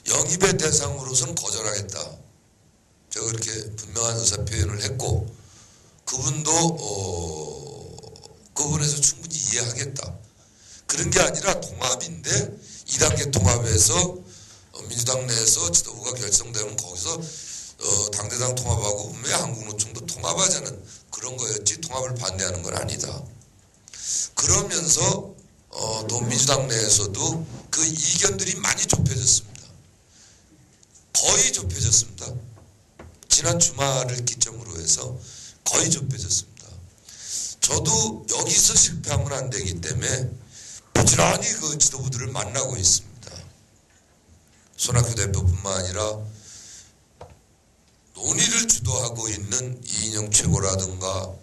영입의 대상으로서는 거절하겠다. 제가 그렇게 분명한 의사표현을 했고, 그분도 그 부분에서 충분히 이해하겠다. 그런 게 아니라 통합인데 2단계 통합에서 민주당 내에서 지도부가 결성되면 거기서 당대당 통합하고 왜 한국노총도 통합하자는 그런 거였지 통합을 반대하는 건 아니다. 그러면서 또 민주당 내에서도 그 이견들이 많이 좁혀졌습니다. 거의 좁혀졌습니다. 지난 주말을 기점으로 해서 거의 좁혀졌습니다. 저도 여기서 실패하면 안 되기 때문에 부지런히 그 지도부들을 만나고 있습니다. 손학규 대표뿐만 아니라 논의를 주도하고 있는 이인영 최고라든가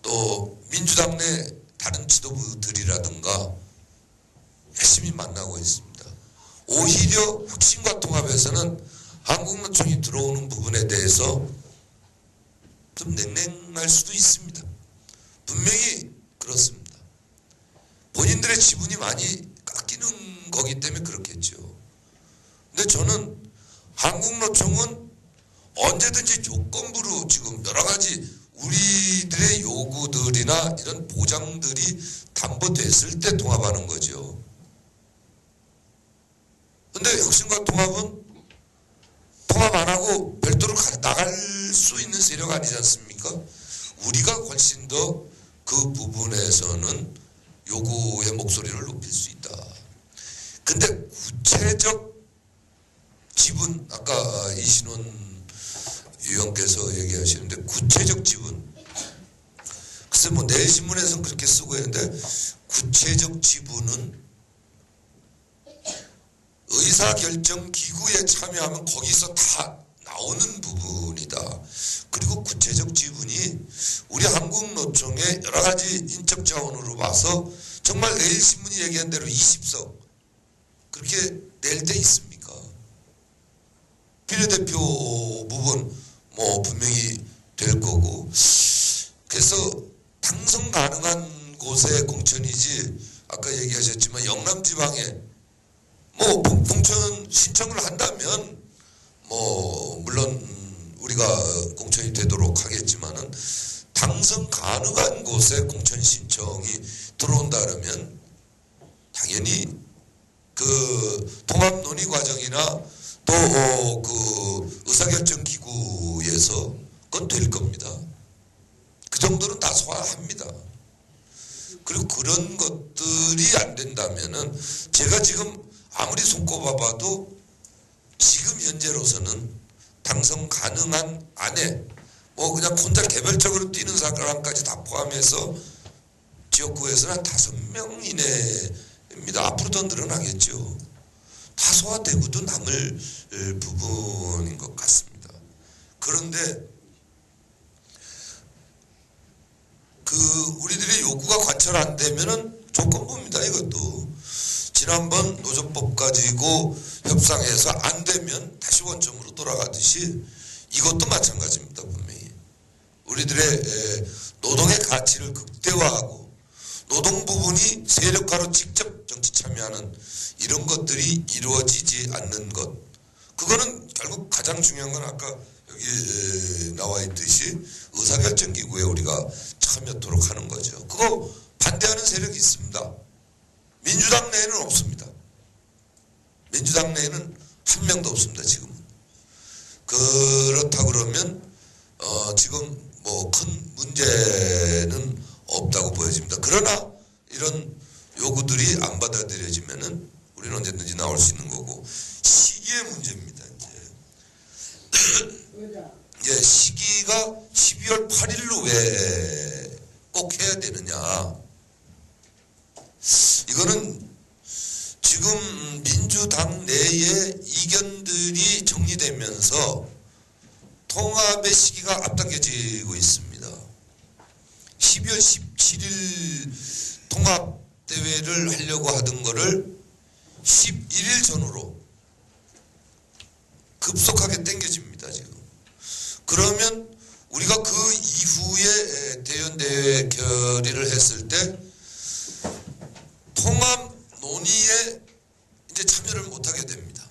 또 민주당 내 다른 지도부들이라든가 열심히 만나고 있습니다. 오히려 혁신과 통합에서는 한국노총이 들어오는 부분에 대해서 좀 냉랭할 수도 있습니다. 분명히 그렇습니다. 본인들의 지분이 많이 깎이는 거기 때문에 그렇겠죠. 근데 저는 한국노총은 언제든지 조건부로 지금 여러 가지 우리들의 요구들이나 이런 보장들이 담보됐을 때 통합하는 거죠. 근데 혁신과 통합은 통합 안 하고 별도로 나갈 수 있는 세력 아니지 않습니까? 우리가 훨씬 더 그 부분에서는 요구의 목소리를 높일 수 있다. 근데 구체적 지분, 아까 이신원 위원께서 얘기하시는데 구체적 지분, 글쎄 뭐 내일신문에서는 그렇게 쓰고 있는데 구체적 지분은 의사결정기구에 참여하면 거기서 다 나오는 부분이다. 그리고 구체적 지분이 우리 한국노총의 여러 가지 인적 자원으로 봐서 정말 내일신문이 얘기한 대로 20석 그렇게 낼 때 있습니까? 비례대표 부분 뭐 분명히 될 거고, 그래서 당선 가능한 곳의 공천이지 아까 얘기하셨지만 영남지방에 뭐 공천 신청을 한다면 뭐 물론 우리가 공천이 되도록 하겠지만은 당선 가능한 곳에 공천 신청이 들어온다 그러면 당연히 그 통합 논의 과정이나 또 그 의사결정 기구에서 그건 될 겁니다. 그 정도는 다 소화합니다. 그리고 그런 것들이 안 된다면은 제가 지금 아무리 손꼽아봐도 지금 현재로서는 당선 가능한 안에 뭐 그냥 혼자 개별적으로 뛰는 사람까지 다 포함해서 지역구에서는 한 5명 이내입니다. 앞으로 더 늘어나겠죠. 다 소화되고도 남을 부분인 것 같습니다. 그런데 그 우리들의 요구가 관철 안 되면은 조건부입니다. 이것도 지난번 노조법 가지고 협상해서 안 되면 다시 원점으로 돌아가듯이 이것도 마찬가지입니다. 분명히 우리들의 노동의 가치를 극대화하고 노동 부분이 세력화로 직접 정치 참여하는 이런 것들이 이루어지지 않는 것, 그거는 결국 가장 중요한 건 아까 여기 나와 있듯이 의사결정기구에 우리가 참여토록 하는 거죠. 그거 반대하는 세력이 있습니다. 민주당 내에는 없습니다. 민주당 내에는 한 명도 없습니다. 지금은. 그렇다 그러면 지금 뭐 큰 문제는 없다고 보여집니다. 그러나 이런 요구들이 안 받아들여지면은 우리는 언제든지 나올 수 있는 거고, 시기의 문제입니다. 이제 시기가 12월 8일로 왜 꼭 해야 되느냐? 이거는 지금 민주당 내의 이견들이 정리되면서 통합의 시기가 앞당겨지고 있습니다. 12월 17일 통합대회를 하려고 하던 거를 11일 전후로 급속하게 당겨집니다. 지금. 그러면 우리가 그 이후에 대연대회 결의를 했을 때 통합 논의에 이제 참여를 못하게 됩니다.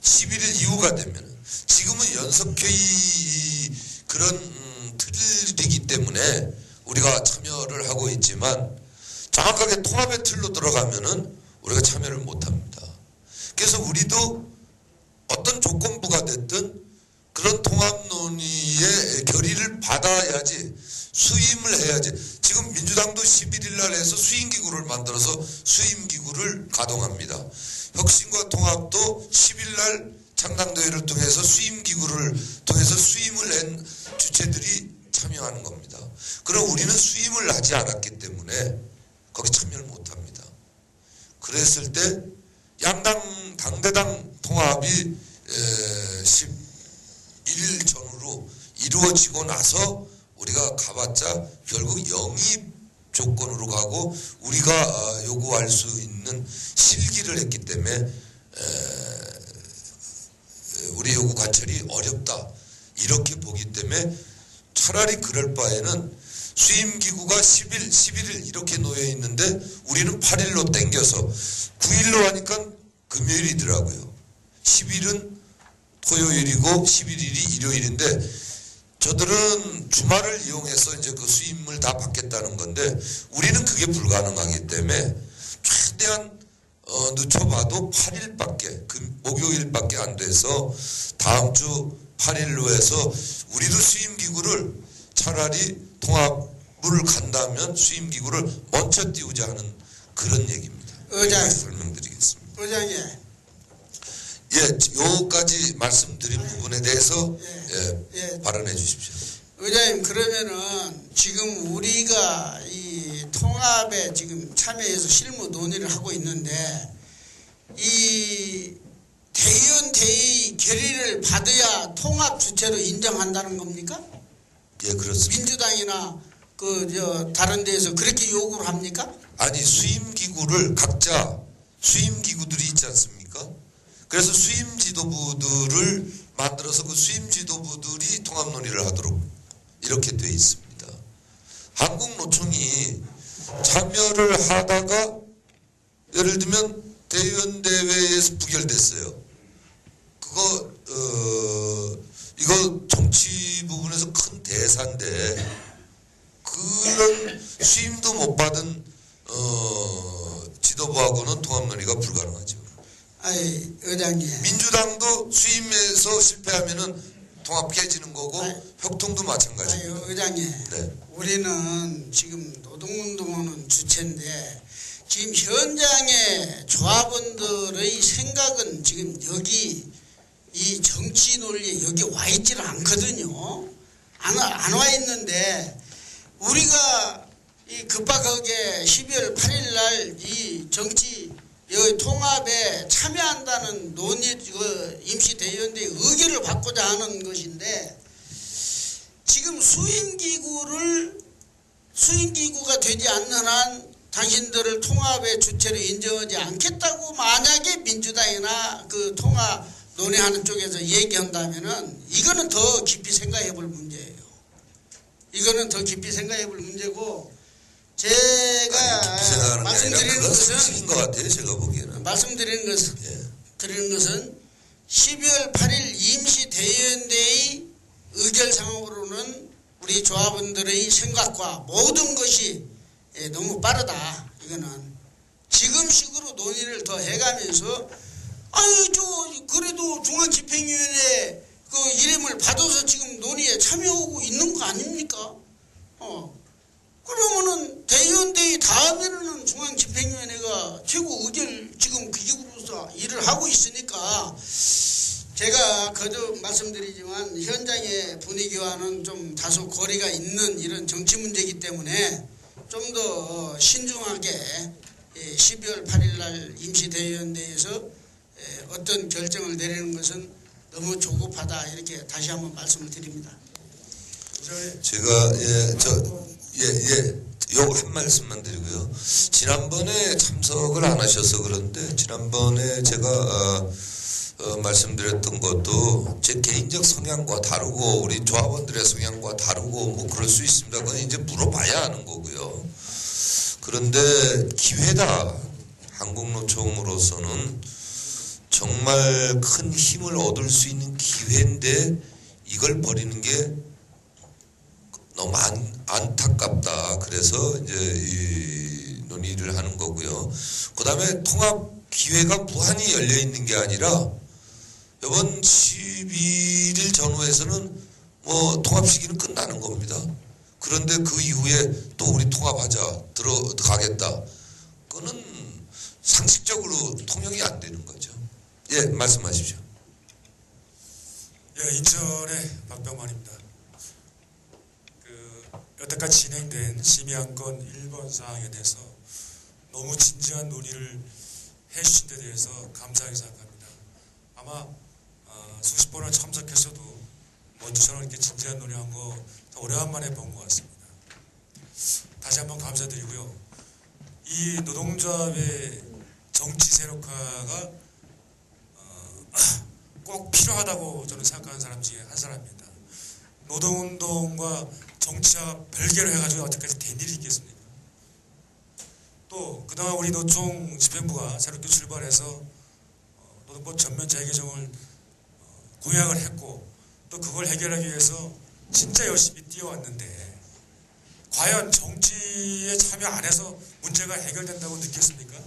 11일 이후가 되면. 지금은 연석회의 그런 틀이기 때문에 우리가 참여를 하고 있지만 정확하게 통합의 틀로 들어가면은 우리가 참여를 못합니다. 그래서 우리도 어떤 조건부가 됐든 그런 통합 논의의 결의를 받아야지, 수임을 해야지. 지금 민주당도 11일 날 해서 수임기구를 만들어서 수임기구를 가동합니다. 혁신과 통합도 10일 날 창당대회를 통해서 수임기구를 통해서 수임을 낸 주체들이 참여하는 겁니다. 그럼 우리는 수임을 하지 않았기 때문에 거기 참여를 못합니다. 그랬을 때 양당 당대당 통합이 11일 전후로 이루어지고 나서 우리가 가봤자 결국 영입 조건으로 가고 우리가 요구할 수 있는 실기를 했기 때문에 우리 요구 관철이 어렵다 이렇게 보기 때문에 차라리 그럴 바에는 수임기구가 11일 이렇게 놓여 있는데 우리는 8일로 땡겨서 9일로 하니까 금요일이더라고요. 10일은 토요일이고 11일이 일요일인데 저들은 주말을 이용해서 이제 그 수임을 다 받겠다는 건데 우리는 그게 불가능하기 때문에 최대한 늦춰봐도 8일밖에 목요일밖에 안 돼서 다음 주 8일로 해서 우리도 수임기구를 차라리 통합을 간다면 수임기구를 먼저 띄우자 하는 그런 얘기입니다. 의장 설명드리겠습니다. 의장님. 예, 요까지 말씀드린 부분에 대해서 발언해 주십시오. 의장님, 그러면은 지금 우리가 이 통합에 지금 참여해서 실무 논의를 하고 있는데 이 대의원 결의를 받아야 통합 주체로 인정한다는 겁니까? 예, 그렇습니다. 민주당이나 다른 데에서 그렇게 요구를 합니까? 아니, 수임기구를 각자 수임기구들이 있지 않습니까? 그래서 수임 지도부들을 만들어서 그 수임 지도부들이 통합 논의를 하도록 이렇게 돼 있습니다. 한국노총이 참여를 하다가 예를 들면 대의원 대회에서 부결됐어요. 그거 이거 정치 부분에서 큰 대사인데 그런 수임도 못 받은 지도부하고는 통합 논의가 불가능하죠. 아이 의장님. 민주당도 수임에서 실패하면은 통합 깨지는 거고 혁통도 마찬가지. 아이 의장님. 네. 우리는 지금 노동운동하는 주체인데 지금 현장의 조합원들의 생각은 지금 여기 이 정치 논리에 여기 와 있지는 않거든요. 안 와 있는데 우리가 이 급박하게 12월 8일 날 이 정치 여기 통합에 참여한다는 논의 임시 대의원들의 의결을 받고자 하는 것인데 지금 수임기구가 되지 않는 한 당신들을 통합의 주체로 인정하지 않겠다고 만약에 민주당이나 그 통합 논의하는 쪽에서 얘기한다면은 이거는 더 깊이 생각해 볼 문제예요. 이거는 더 깊이 생각해 볼 문제고 제가 말씀드리는 것은 것 같아요. 제가 보기에는 말씀드리는 것은 12월 8일 임시 대의원대의 의결상으로는 우리 조합원들의 생각과 모든 것이 너무 빠르다. 이거는 지금식으로 논의를 더 해가면서 그래도 중앙집행위원회 그 이름을 받아서 지금 논의에 참여하고 있는 거 아닙니까? 그러면은 대의원대회 다음에는 중앙집행위원회가 최고 의결 지금 기구로서 일을 하고 있으니까 제가 거듭 말씀드리지만 현장의 분위기와는 좀 다소 거리가 있는 이런 정치 문제이기 때문에 좀 더 신중하게 12월 8일 날 임시대의원대회에서 어떤 결정을 내리는 것은 너무 조급하다 이렇게 다시 한번 말씀을 드립니다. 제가 요 한 말씀만 드리고요. 지난번에 참석을 안 하셔서 그런데 지난번에 제가 말씀드렸던 것도 제 개인적 성향과 다르고 우리 조합원들의 성향과 다르고 뭐 그럴 수 있습니다. 그건 이제 물어봐야 하는 거고요. 그런데 기회다. 한국노총으로서는 정말 큰 힘을 얻을 수 있는 기회인데 이걸 버리는 게 너무 안타깝다. 그래서 이제 이 논의를 하는 거고요. 그 다음에 통합 기회가 무한히 열려 있는 게 아니라 이번 11일 전후에서는 뭐 통합 시기는 끝나는 겁니다. 그런데 그 이후에 또 우리 통합하자 들어가겠다. 그거는 상식적으로 통용이 안 되는 거죠. 예, 말씀하십시오. 예, 인천의 박병만입니다. 여태까지 진행된 심의안건 1번 사항에 대해서 너무 진지한 논의를 해주신 데 대해서 감사하게 생각합니다. 아마 수십 번을 참석했어도 먼저 저는 이렇게 진지한 논의한 거 더 오래간만에 본 것 같습니다. 다시 한번 감사드리고요. 이 노동조합의 정치 세력화가 꼭 필요하다고 저는 생각하는 사람 중에 한 사람입니다. 노동운동과 정치와 별개로 해가지고 어떻게까지 된 일이 있겠습니까? 또 그동안 우리 노총 집행부가 새롭게 출발해서 노동법 전면 재개정을 공약을 했고 또 그걸 해결하기 위해서 진짜 열심히 뛰어왔는데 과연 정치에 참여 안 해서 문제가 해결된다고 느꼈습니까?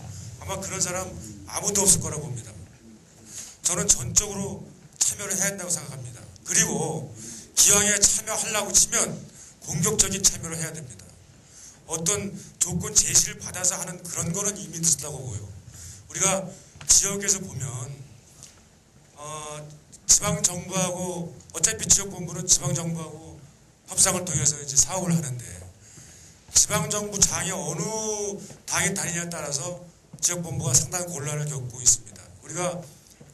아마 그런 사람 아무도 없을 거라고 봅니다. 저는 전적으로 참여를 해야 한다고 생각합니다. 그리고 기왕에 참여하려고 치면 공격적인 참여를 해야 됩니다. 어떤 조건 제시를 받아서 하는 그런 거는 이미 늦었다고 보고요. 우리가 지역에서 보면 지방정부하고 어차피 지역본부는 지방정부하고 협상을 통해서 이제 사업을 하는데 지방정부 장이 어느 당에 다니냐에 따라서 지역본부가 상당히 곤란을 겪고 있습니다. 우리가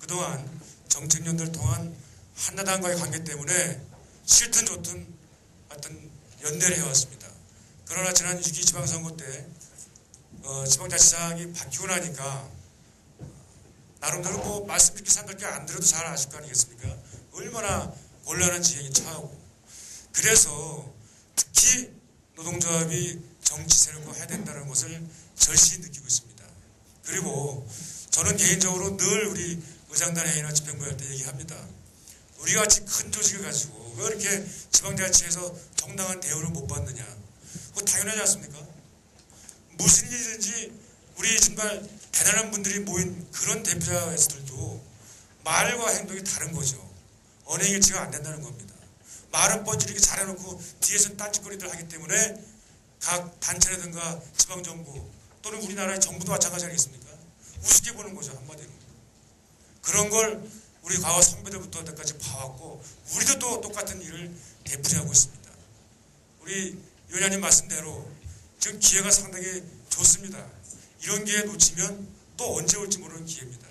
그동안 정책연대를 통한 한나당과의 관계 때문에 싫든 좋든 하여튼 연대를 해왔습니다. 그러나 지난 6.2 지방선거 때 지방자치장이 바뀌고 나니까 나름대로 뭐 말씀 듣기 산들게 안 들어도 잘 아실 거 아니겠습니까? 얼마나 곤란한 지경에 처하고 그래서 특히 노동조합이 정치 세력화 해야 된다는 것을 절실히 느끼고 있습니다. 그리고 저는 개인적으로 늘 우리 의장단 회의나 집행부 할 때 얘기합니다. 우리 같이 큰 조직을 가지고 왜 이렇게 지방자치에서 정당한 대우를 못 받느냐. 그거 당연하지 않습니까? 무슨 일이든지 우리 정말 대단한 분들이 모인 그런 대표자들도 말과 행동이 다른 거죠. 언행일치가 안 된다는 겁니다. 말은 뻔히 이렇게 잘해놓고 뒤에서는 딴짓거리들 하기 때문에 각 단체라든가 지방정부 또는 우리나라의 정부도 마찬가지 아니겠습니까? 우습게 보는 거죠, 한마디로. 그런 걸 우리 과거 선배들부터 여태까지 봐왔고 우리도 또 똑같은 일을 되풀이하고 있습니다. 우리 위원장님 말씀대로 지금 기회가 상당히 좋습니다. 이런 기회 놓치면 또 언제 올지 모르는 기회입니다.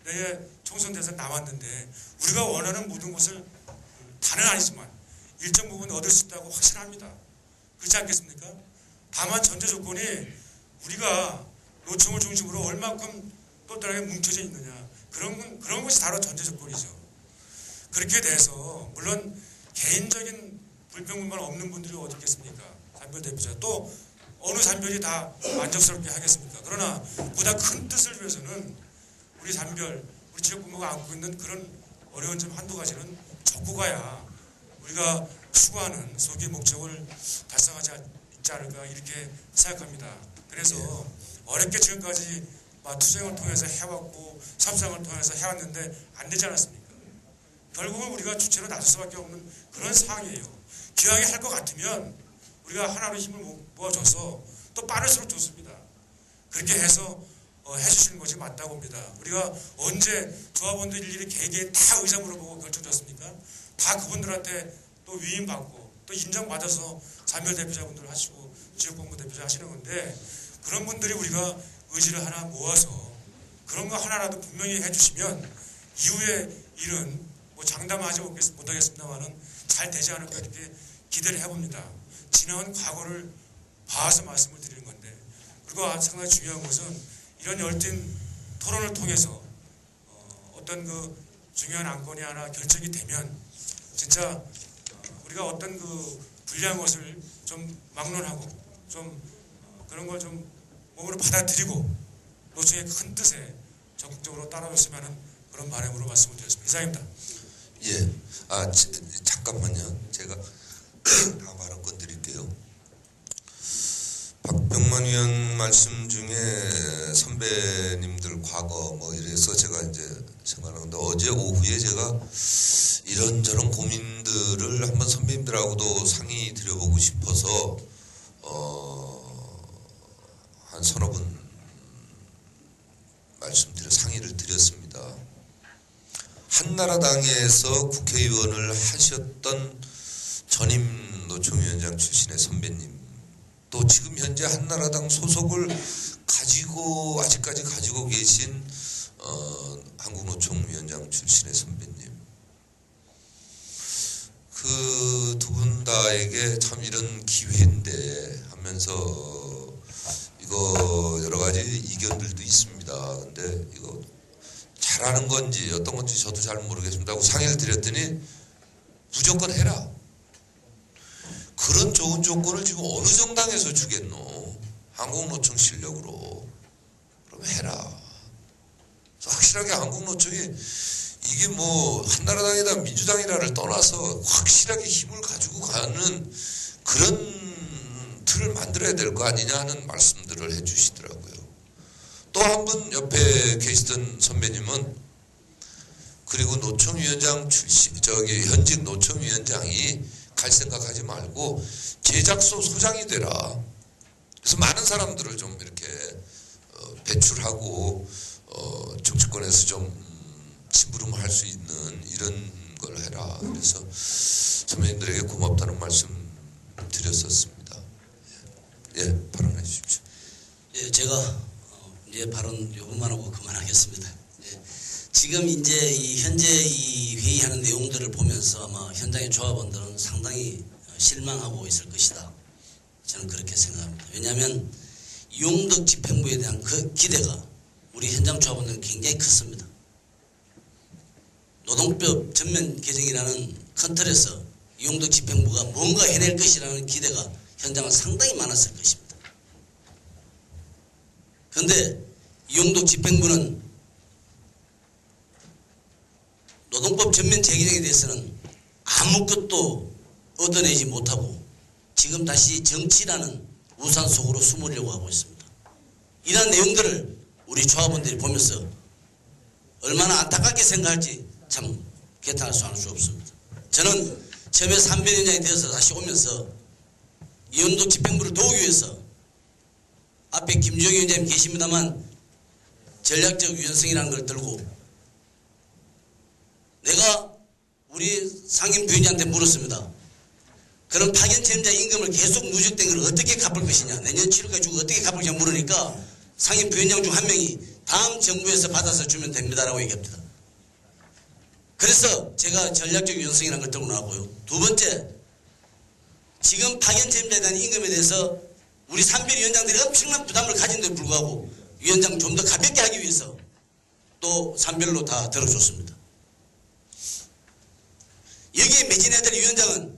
내일 총선 대선 남았는데 우리가 원하는 모든 것을 다는 아니지만 일정 부분 얻을 수 있다고 확신합니다. 그렇지 않겠습니까? 다만 전제 조건이 우리가 노총을 중심으로 얼만큼 똘똘하게 뭉쳐져 있느냐 그런 것이 바로 전제 조건이죠. 그렇게 돼서 물론 개인적인 불평불만 없는 분들이 어디 있겠습니까? 산별 대표자 또 어느 산별이 다 만족스럽게 하겠습니까? 그러나 보다 큰 뜻을 위해서는 우리 산별, 우리 지역본부가 안고 있는 그런 어려운 점 한두 가지는 적고 가야 우리가 추구하는 소기의 목적을 달성하지 있지 않을까 이렇게 생각합니다. 그래서 어렵게 지금까지 투쟁을 통해서 해왔고 협상을 통해서 해왔는데 안 되지 않았습니까? 결국은 우리가 주체로 나설 수밖에 없는 그런 상황이에요. 기왕에 할 것 같으면 우리가 하나로 힘을 모아줘서 또 빠를수록 좋습니다. 그렇게 해서 해주시는 것이 맞다고 봅니다. 우리가 언제 조합원들 일일이 개개인 다 의사 물어보고 결정 졌습니까? 다 그분들한테 또 위임받고 또 인정받아서 산별 대표자분들 하시고 지역본부 대표자 하시는 건데 그런 분들이 우리가 의지를 하나 모아서 그런 거 하나라도 분명히 해주시면 이후의 일은 뭐 장담하지 못하겠습니다만은 잘 되지 않을까 이렇게 기대를 해봅니다. 지나온 과거를 봐서 말씀을 드리는 건데 그리고 상당히 중요한 것은 이런 열띤 토론을 통해서 어떤 그 중요한 안건이 하나 결정이 되면 진짜 우리가 어떤 그 불리한 것을 좀 막론하고 좀 그런 걸 좀 몸으로 받아들이고 노총의 큰 뜻에 적극적으로 따라줬으면 하는 그런 바람으로 말씀을 드렸습니다. 이상입니다. 예, 잠깐만요. 제가 다 발언권 드릴게요. 박병만 위원 말씀 중에 선배님들 과거 뭐 이래서 제가 이제 생각하는데 어제 오후에 제가 이런저런 고민들을 한번 선배님들하고도 상의 드려보고 싶어서 한 서너 분 상의를 드렸습니다. 한나라당에서 국회의원을 하셨던 전임 노총위원장 출신의 선배님 또 지금 현재 한나라당 소속을 아직까지 가지고 계신 한국노총위원장 출신의 선배님 그 두 분 다에게 참 이런 기회인데 하면서 이거 여러 가지 이견들도 있습니다. 근데 이거 잘하는 건지 어떤 건지 저도 잘 모르겠습니다 하고 상의를 드렸더니 무조건 해라. 그런 좋은 조건을 지금 어느 정당에서 주겠노? 한국노총 실력으로. 그럼 해라. 확실하게 한국노총이 이게 뭐 한나라당이다 민주당이다를 떠나서 확실하게 힘을 가지고 가는 그런 틀을 만들어야 될 거 아니냐 하는 말씀들을 해주시더라고요. 또 한 분 옆에 계시던 선배님은 그리고 노총위원장 출신 현직 노총위원장이 갈 생각하지 말고 제작소 소장이 되라. 그래서 많은 사람들을 좀 이렇게 배출하고 정치권에서 좀 심부름할 수 있는 이런 걸 해라. 그래서 선배님들에게 고맙다는 말씀 드렸었습니다. 예, 발언해 주십시오. 예, 제가 이제 발언 요것만 하고 그만하겠습니다. 예, 지금 이제 현재 이 회의하는 내용들을 보면서 아마 현장의 조합원들은 상당히 실망하고 있을 것이다. 저는 그렇게 생각합니다. 왜냐하면 이용덕 집행부에 대한 그 기대가 우리 현장 조합원들은 굉장히 컸습니다. 노동법 전면 개정이라는 큰 틀에서 이용덕 집행부가 뭔가 해낼 것이라는 기대가 현장은 상당히 많았을 것입니다. 그런데 이용덕 집행부는 노동법 전면 재개정에 대해서는 아무것도 얻어내지 못하고 지금 다시 정치라는 우산 속으로 숨으려고 하고 있습니다. 이러한 내용들을 우리 조합원들이 보면서 얼마나 안타깝게 생각할지 참 개탄할 수 없습니다. 저는 처음에 삼변위원장이 되어서 다시 오면서 이용덕 집행부를 도우기 위해서 앞에 김종희 위원장님 계십니다만 전략적 유연성이라는 걸 들고 내가 우리 상임부위원장한테 물었습니다. 그런 파견 책임자 임금을 계속 누적된 걸 어떻게 갚을 것이냐. 내년 7월까지 주고 어떻게 갚을 것이냐 물으니까 상임부위원장 중 한 명이 다음 정부에서 받아서 주면 됩니다라고 얘기합니다. 그래서 제가 전략적 유연성이라는 걸 들고 나왔고요. 두 번째, 지금 파견 책임자에 대한 임금에 대해서 우리 삼변위원장들이 엄청난 부담을 가진데도 불구하고 위원장 좀 더 가볍게 하기 위해서 또 산별로 다 들어줬습니다. 여기에 매진해야 될 위원장은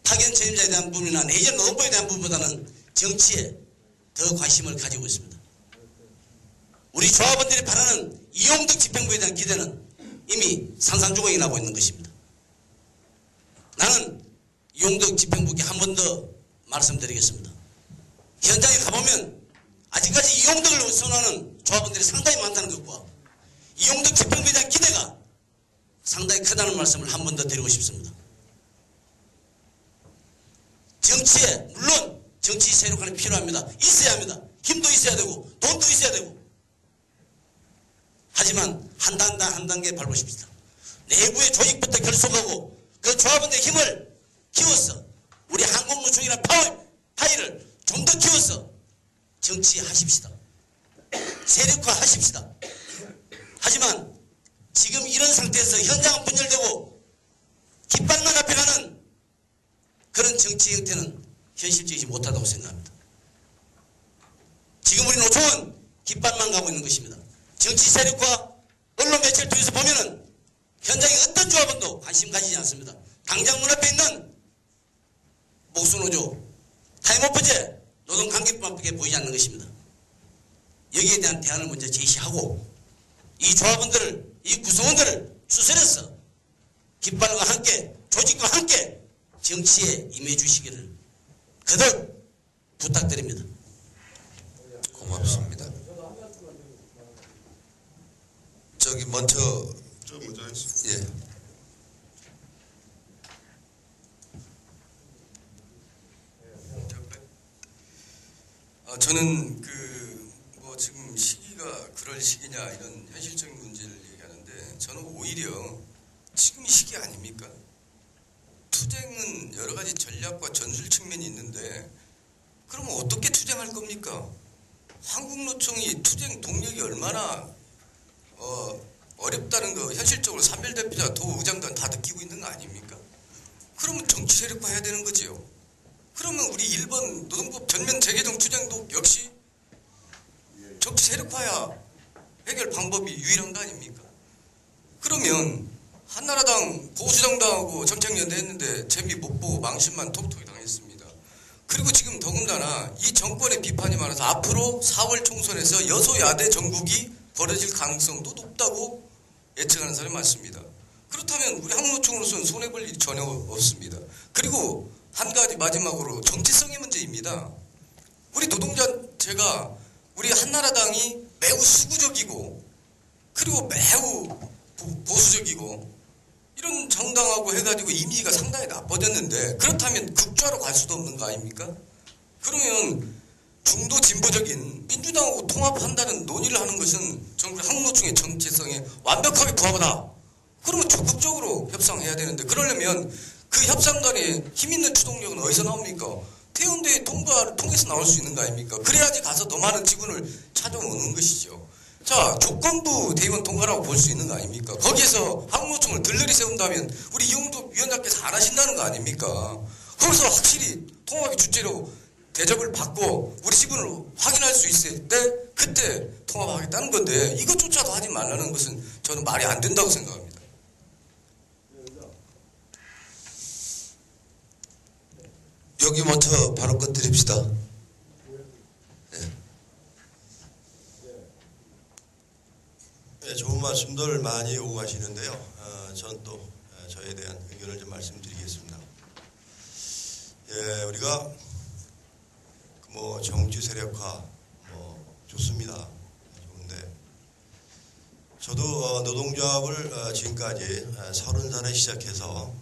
파견 책임자에 대한 부분이나 내년 노동법에 대한 부분보다는 정치에 더 관심을 가지고 있습니다. 우리 조합원들이 바라는 이용덕 집행부에 대한 기대는 이미 산산조각이 나고 있는 것입니다. 나는 이용덕 집행부께 한 번 더 말씀드리겠습니다. 현장에 가보면 아직까지 이용덕을 선호하는 조합원들이 상당히 많다는 것과 이용덕 집행부에 대한 기대가 상당히 크다는 말씀을 한 번 더 드리고 싶습니다. 정치에 물론 정치 세력화는 필요합니다. 있어야 합니다. 힘도 있어야 되고 돈도 있어야 되고 하지만 한 단계 밟으십시다. 내부의 조직부터 결속하고 그 조합원들의 힘을 키워서 우리 한국노총이라는 파이를 좀 더 키워서 정치하십시다. 세력화하십시다. 하지만 지금 이런 상태에서 현장은 분열되고 깃발만 앞에 가는 그런 정치 형태는 현실적이지 못하다고 생각합니다. 지금 우리 노총은 깃발만 가고 있는 것입니다. 정치 세력과 언론 매체를 통해서 보면은 현장에 어떤 조합원도 관심 가지지 않습니다. 당장 눈앞에 있는 목수노조, 타임오프제, 노동관계법밖에 보이지 않는 것입니다. 여기에 대한 대안을 먼저 제시하고 이 조합원들을, 이 구성원들을 추스려서 깃발과 함께, 조직과 함께 정치에 임해 주시기를 거듭 부탁드립니다. 고맙습니다. 저기 먼저 예. 저는 뭐 지금 시기가 그럴 시기냐 이런 현실적인 문제를 얘기하는데 저는 오히려 지금이 시기 아닙니까? 투쟁은 여러 가지 전략과 전술 측면이 있는데 그러면 어떻게 투쟁할 겁니까? 한국노총이 투쟁 동력이 얼마나 어렵다는 거 현실적으로 산별대표자 도의장단 다 느끼고 있는 거 아닙니까? 그러면 정치 세력화 해야 되는 거지요. 그러면 우리 일본 노동법 전면 재개정 투쟁도 역시 정치 세력화야 해결 방법이 유일한 거 아닙니까? 그러면 한나라당 보수정당하고 정책연대 했는데 재미 못 보고 망신만 톡톡히 당했습니다. 그리고 지금 더군다나 이 정권의 비판이 많아서 앞으로 4월 총선에서 여소야대 전국이 벌어질 가능성도 높다고 예측하는 사람이 많습니다. 그렇다면 우리 한국노총으로서는 손해볼 일이 전혀 없습니다. 그리고 한 가지 마지막으로 정치성의 문제입니다. 우리 노동자체가 우리 한나라당이 매우 수구적이고 그리고 매우 보수적이고 이런 정당하고 해가지고 이미지가 상당히 나빠졌는데 그렇다면 극좌로 갈 수도 없는 거 아닙니까? 그러면 중도 진보적인 민주당하고 통합한다는 논의를 하는 것은 정부 한국노총의 정체성에 완벽하게 부합하다. 그러면 적극적으로 협상해야 되는데 그러려면 그 협상 간에 힘 있는 추동력은 어디서 나옵니까? 태운대의 통과를 통해서 나올 수 있는 거 아닙니까? 그래야지 가서 더 많은 지분을 찾아오는 것이죠. 자, 조건부 대의원 통과라고 볼 수 있는 거 아닙니까? 거기에서 한국노총을 들러리 세운다면 우리 이용덕 위원장께서 안 하신다는 거 아닙니까? 거기서 확실히 통합의 주체로 대접을 받고 우리 지분을 확인할 수 있을 때 그때 통합하겠다는 건데 이것조차도 하지 말라는 것은 저는 말이 안 된다고 생각합니다. 여기 먼저 바로 끝드립시다. 네. 말씀들 많이 오고 가시는데요. 전 또 저에 대한 의견을 좀 말씀드리겠습니다. 예, 우리가 뭐 정치 세력화 뭐 좋습니다. 좋은데 저도 노동조합을 지금까지 30살에 시작해서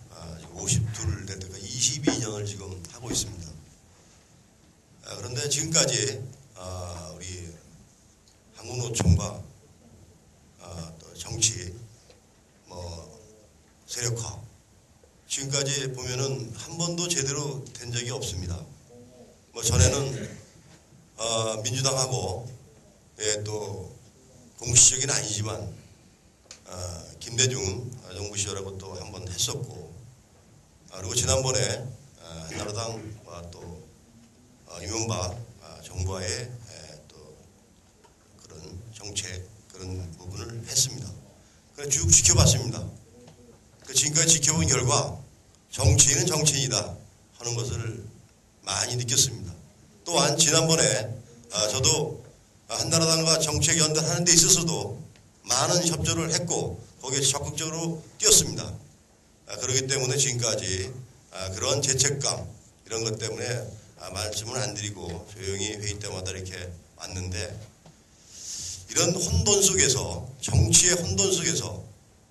52 될 때까지 22년을 지금 하고 있습니다. 그런데 지금까지 우리 한국노총과 또 정치 뭐 세력화 지금까지 보면은 한 번도 제대로 된 적이 없습니다. 뭐 전에는 민주당하고 예, 또 공식적인 아니지만 김대중 정부 시절하고 또 한 번 했었고 그리고 지난번에 한나라당과 또 이명박 정부와의 또 그런 정책 그런 부분을 했습니다. 그래서 쭉 지켜봤습니다. 지금까지 지켜본 결과 정치인은 정치인이다 하는 것을 많이 느꼈습니다. 또한 지난번에 저도 한나라당과 정책 연대하는 데 있어서도 많은 협조를 했고 거기에 적극적으로 뛰었습니다. 그렇기 때문에 지금까지 그런 죄책감 이런 것 때문에 말씀을 안 드리고 조용히 회의 때마다 이렇게 왔는데 이런 혼돈 속에서 정치의 혼돈 속에서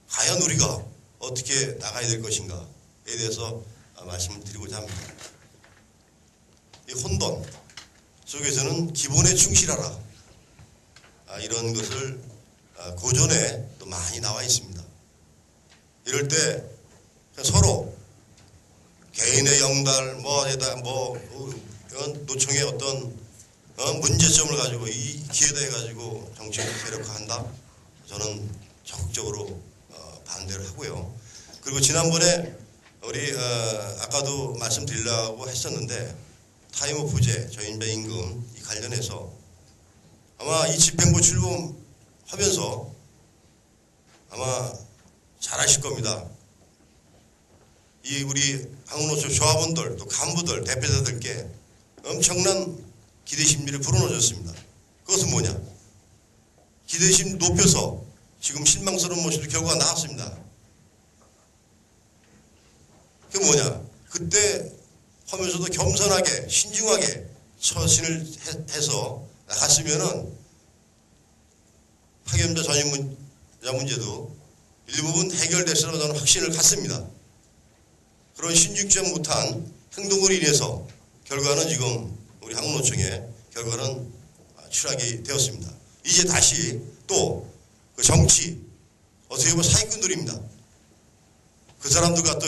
과연 우리가 어떻게 나가야 될 것인가에 대해서 말씀을 드리고자 합니다. 이 혼돈 속에서는 기본에 충실하라 이런 것을 고전에 또 많이 나와 있습니다. 이럴 때 서로 개인의 영달 노총의 어떤 문제점을 가지고 이 기회다 해가지고 정치를 세력화한다. 저는 적극적으로 반대를 하고요. 그리고 지난번에 우리 아까도 말씀드리려고 했었는데 타임오프제 저임자 임금 이 관련해서 아마 이 집행부 출범하면서 아마 잘 아실 겁니다. 이 우리 한국노총 조합원들 또 간부들 대표자들께 엄청난 기대심리를 불어넣어줬습니다. 그것은 뭐냐? 기대심 높여서 지금 실망스러운 모습의 결과가 나왔습니다. 그게 뭐냐? 그때 하면서도 겸손하게 신중하게 처신을 해서 나갔으면은 파견자 전임자 문제도 일부분 해결됐으라고 저는 확신을 갖습니다. 그런 신중치 못한 행동으로 인해서 결과는 지금 우리 한국노총의 결과는 추락이 되었습니다. 이제 다시 또 그 정치 어떻게 보면 사기꾼들입니다. 그 사람들과 또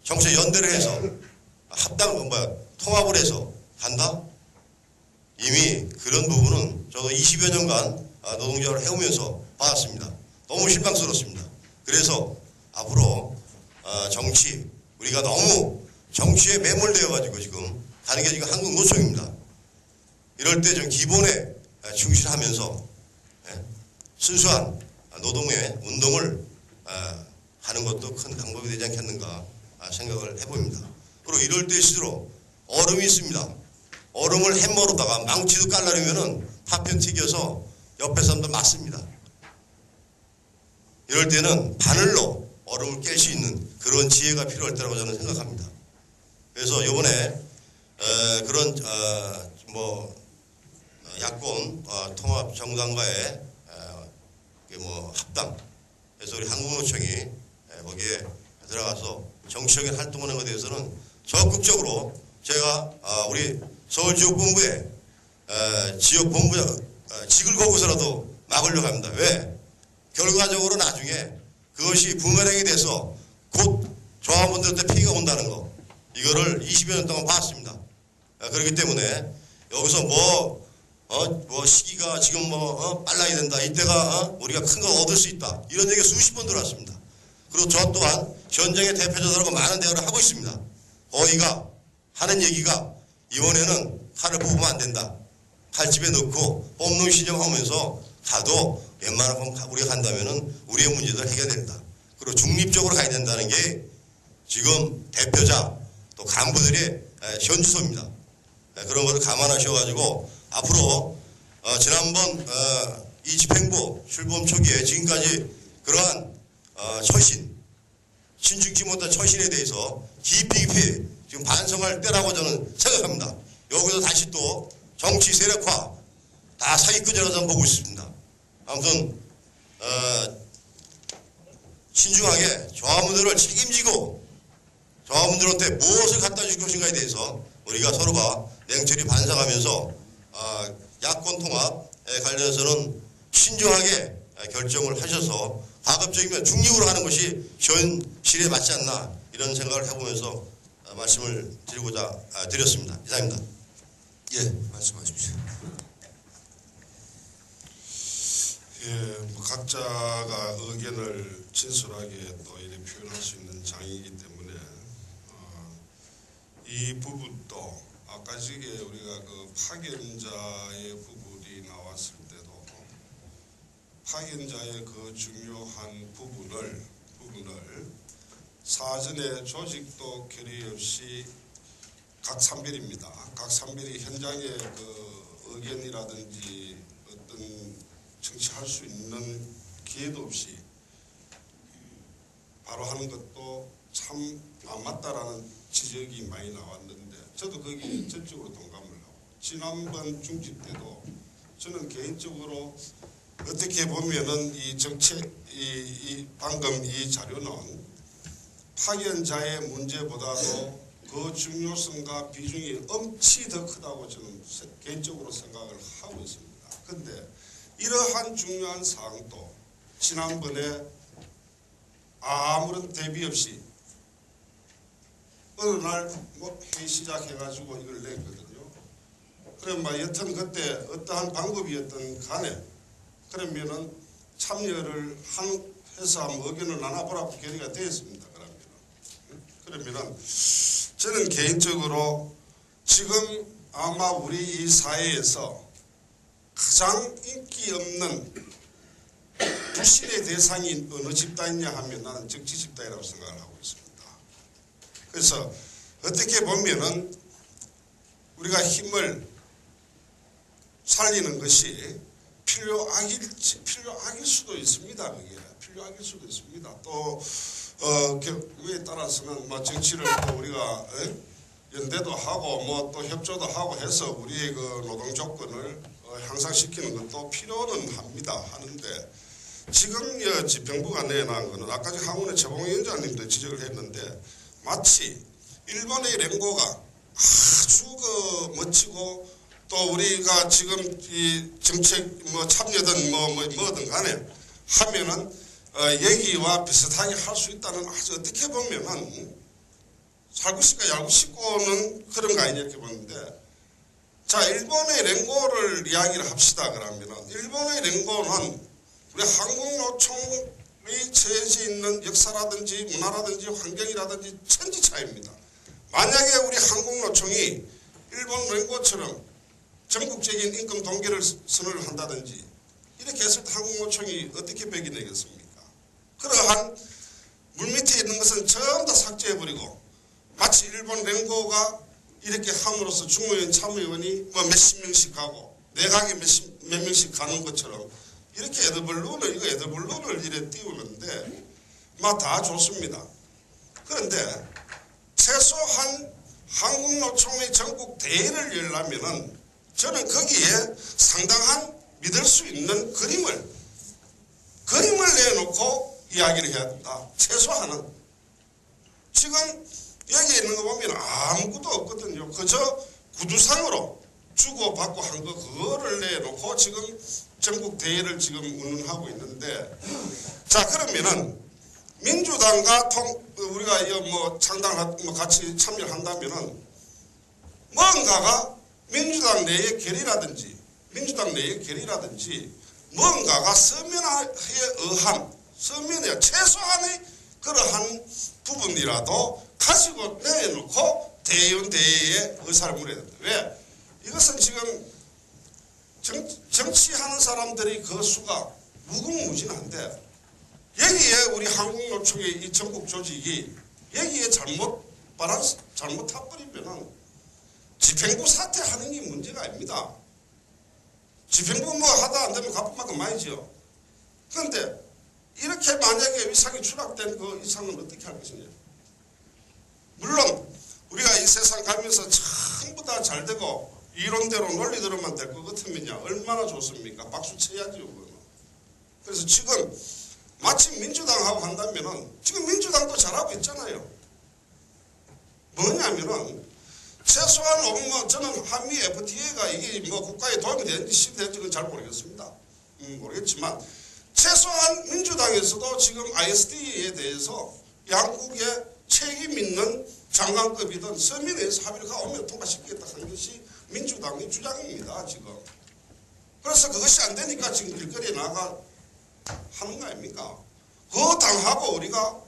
정치 연대를 해서 통합을 해서 간다? 이미 그런 부분은 저도 20여 년간 노동조합을 해오면서 봐왔습니다. 너무 실망스럽습니다. 그래서 앞으로 정치 우리가 너무 정치에 매몰되어가지고 지금 가는 게 지금 한국노총입니다. 이럴 때 좀 기본에 충실하면서 순수한 노동의 운동을 하는 것도 큰 방법이 되지 않겠는가 생각을 해봅니다. 그리고 이럴 때일수록 얼음이 있습니다. 얼음을 햄머로다가 망치도 깔라려면은 파편 튀겨서 옆에 사람도 맞습니다. 이럴 때는 바늘로 얼음을 깰 수 있는 그런 지혜가 필요할 때라고 저는 생각합니다. 그래서 이번에 그런 야권 통합 정당과의 합당 그래서 우리 한국노총이 거기에 들어가서 정치적인 활동을 하는 것에 대해서는 적극적으로 제가 우리 서울지역본부에 지역본부 직을 거고서라도 막으려고 합니다. 왜? 결과적으로 나중에 그것이 부메랑이 돼서 곧 조합원들한테 피해가 온다는 거 이거를 20여 년 동안 봤습니다. 그렇기 때문에 여기서 시기가 지금 빨라야 된다. 이때가 우리가 큰 거 얻을 수 있다. 이런 얘기가 수십 번 들어왔습니다. 그리고 저 또한 현장의 대표자들하고 많은 대화를 하고 있습니다. 거기가 하는 얘기가 이번에는 칼을 뽑으면 안 된다. 칼집에 넣고 뽑는 신청하면서 가도 웬만하면 우리가 간다면은 우리의 문제도 해결된다. 그리고 중립적으로 가야 된다는 게 지금 대표자 또 간부들의 현주소입니다. 그런 것을 감안하셔가지고 앞으로 지난번 이 집행부 출범 초기에 지금까지 그러한 신중치 못한 처신에 대해서 깊이 지금 반성할 때라고 저는 생각합니다. 여기서 다시 또 정치 세력화 다 사기꾼이라고 저는 보고 있습니다. 아무튼 신중하게 조합원들을 책임지고 조합원들한테 무엇을 갖다 줄 것인가에 대해서 우리가 서로가 냉철히 반성하면서 야권 통합에 관련해서는 신중하게 결정을 하셔서 가급적이면 중립으로 하는 것이 현실에 맞지 않나 이런 생각을 해보면서 말씀을 드렸습니다. 이상입니다. 예, 말씀하십시오. 예, 뭐 각자가 의견을 진솔하게 또 이렇게 표현할 수 있는 장이기 때문에 이 부분도 아까 저게 우리가 그 파견자의 부분이 나왔을 때도 파견자의 그 중요한 부분을 사전에 조직도 결의 없이 각산별입니다. 각산별이 현장의 그 의견이라든지 어떤 정치할 수 있는 기회도 없이 바로 하는 것도 참 안 맞다라는 지적이 많이 나왔는데 저도 거기에 전적으로 동감을 하고 지난번 중집 때도 저는 개인적으로 어떻게 보면은 이 정책 방금 이 자료는 파견자의 문제보다도 그 중요성과 비중이 엄치 더 크다고 저는 개인적으로 생각을 하고 있습니다. 그런데 이러한 중요한 사항도 지난번에 아무런 대비 없이 어느 날 뭐 회의 시작해가지고 이걸 냈거든요. 그럼 여튼 그때 어떠한 방법이었던 간에 그러면은 참여를 해서 한번 의견을 나눠보라고 결의가 되었습니다. 그러면은 저는 개인적으로 지금 아마 우리 이 사회에서 가장 인기 없는 불신의 대상이 어느 집단이냐 하면 나는 정치 집단이라고 생각을 하고 있습니다. 그래서 어떻게 보면은 우리가 힘을 살리는 것이 필요악일 수도 있습니다. 그게 필요악일 수도 있습니다. 또 경우에 따라서는 뭐 정치를 또 우리가 연대도 하고 뭐 또 협조도 하고 해서 우리의 그 노동 조건을 향상시키는 것도 필요는 합니다. 하는데 지금 집행부가 내놓은 것은 아까 한국의 최봉위원장님도 지적을 했는데 마치 일본의 랭고가 아주 멋지고 또 우리가 지금 이 정책 뭐 참여든 뭐든 간에 하면은 얘기와 비슷하게 할 수 있다는 아주 어떻게 보면은 살고 싶고 얄고 싶고는 그런 거 아니냐 이렇게 보는데 자 일본의 랭고를 이야기를 합시다. 그러면은 일본의 랭고는 우리 한국노총이 처해져 있는 역사라든지 문화라든지 환경이라든지 천지 차이입니다. 만약에 우리 한국노총이 일본 랭고처럼 전국적인 임금 동결을 선언을 한다든지 이렇게 했을 때 한국노총이 어떻게 배기 내겠습니까? 그러한 물밑에 있는 것은 전부 다 삭제해버리고 마치 일본 랭고가 이렇게 함으로써 중의원 참의원이 뭐 몇십 명씩 가고 내각에 몇 명씩 가는 것처럼 이렇게 애들블룬을 이래 띄우는데 막 다 좋습니다. 그런데 최소한 한국노총의 전국 대회를 열려면은 저는 거기에 상당한 믿을 수 있는 그림을 내놓고 이야기를 해야 된다. 최소한은. 지금 여기 있는 거 보면 아무것도 없거든요. 그저 구두상으로 주고받고 한 거 그거를 내놓고 지금 전국 대회를 지금 운운하고 있는데 자 그러면은 민주당과 우리가 뭐 창당 같이 참여를 한다면은 뭔가가 민주당 내의 결의라든지 뭔가가 서면에 최소한의 그러한 부분이라도 가지고 내놓고 대의원대회에 의사를 물어야 된다. 왜? 이것은 지금 정치하는 사람들이 그 수가 무궁무진한데 여기에 우리 한국노총의 이 전국 조직이 여기에 잘못 타버리면은 집행부 사퇴하는 게 문제가 아닙니다. 집행부 뭐 하다 안 되면 갚을 만큼 많이 지요. 그런데 이렇게 만약에 위상이 추락된 그 이상은 어떻게 할 것이냐. 물론 우리가 이 세상 가면서 전부 다 잘 되고 이론대로 논리대로만 될 것 같으면요 얼마나 좋습니까? 박수 쳐야지요. 그거는. 그래서 지금 마침 민주당하고 한다면은 지금 민주당도 잘하고 있잖아요. 뭐냐면은 최소한 뭐 저는 한미 FTA가 이게 뭐 국가에 도움이 되는지 실패했는지는 잘 모르겠습니다. 모르겠지만 최소한 민주당에서도 지금 ISD에 대해서 양국의 책임 있는 장관급이든 서민회에서 합의를 가오면 통과시키겠다 하는 것이 민주당의 주장입니다. 지금. 그래서 그것이 안 되니까 지금 길거리에 나가 하는 거 아닙니까? 그 당하고 우리가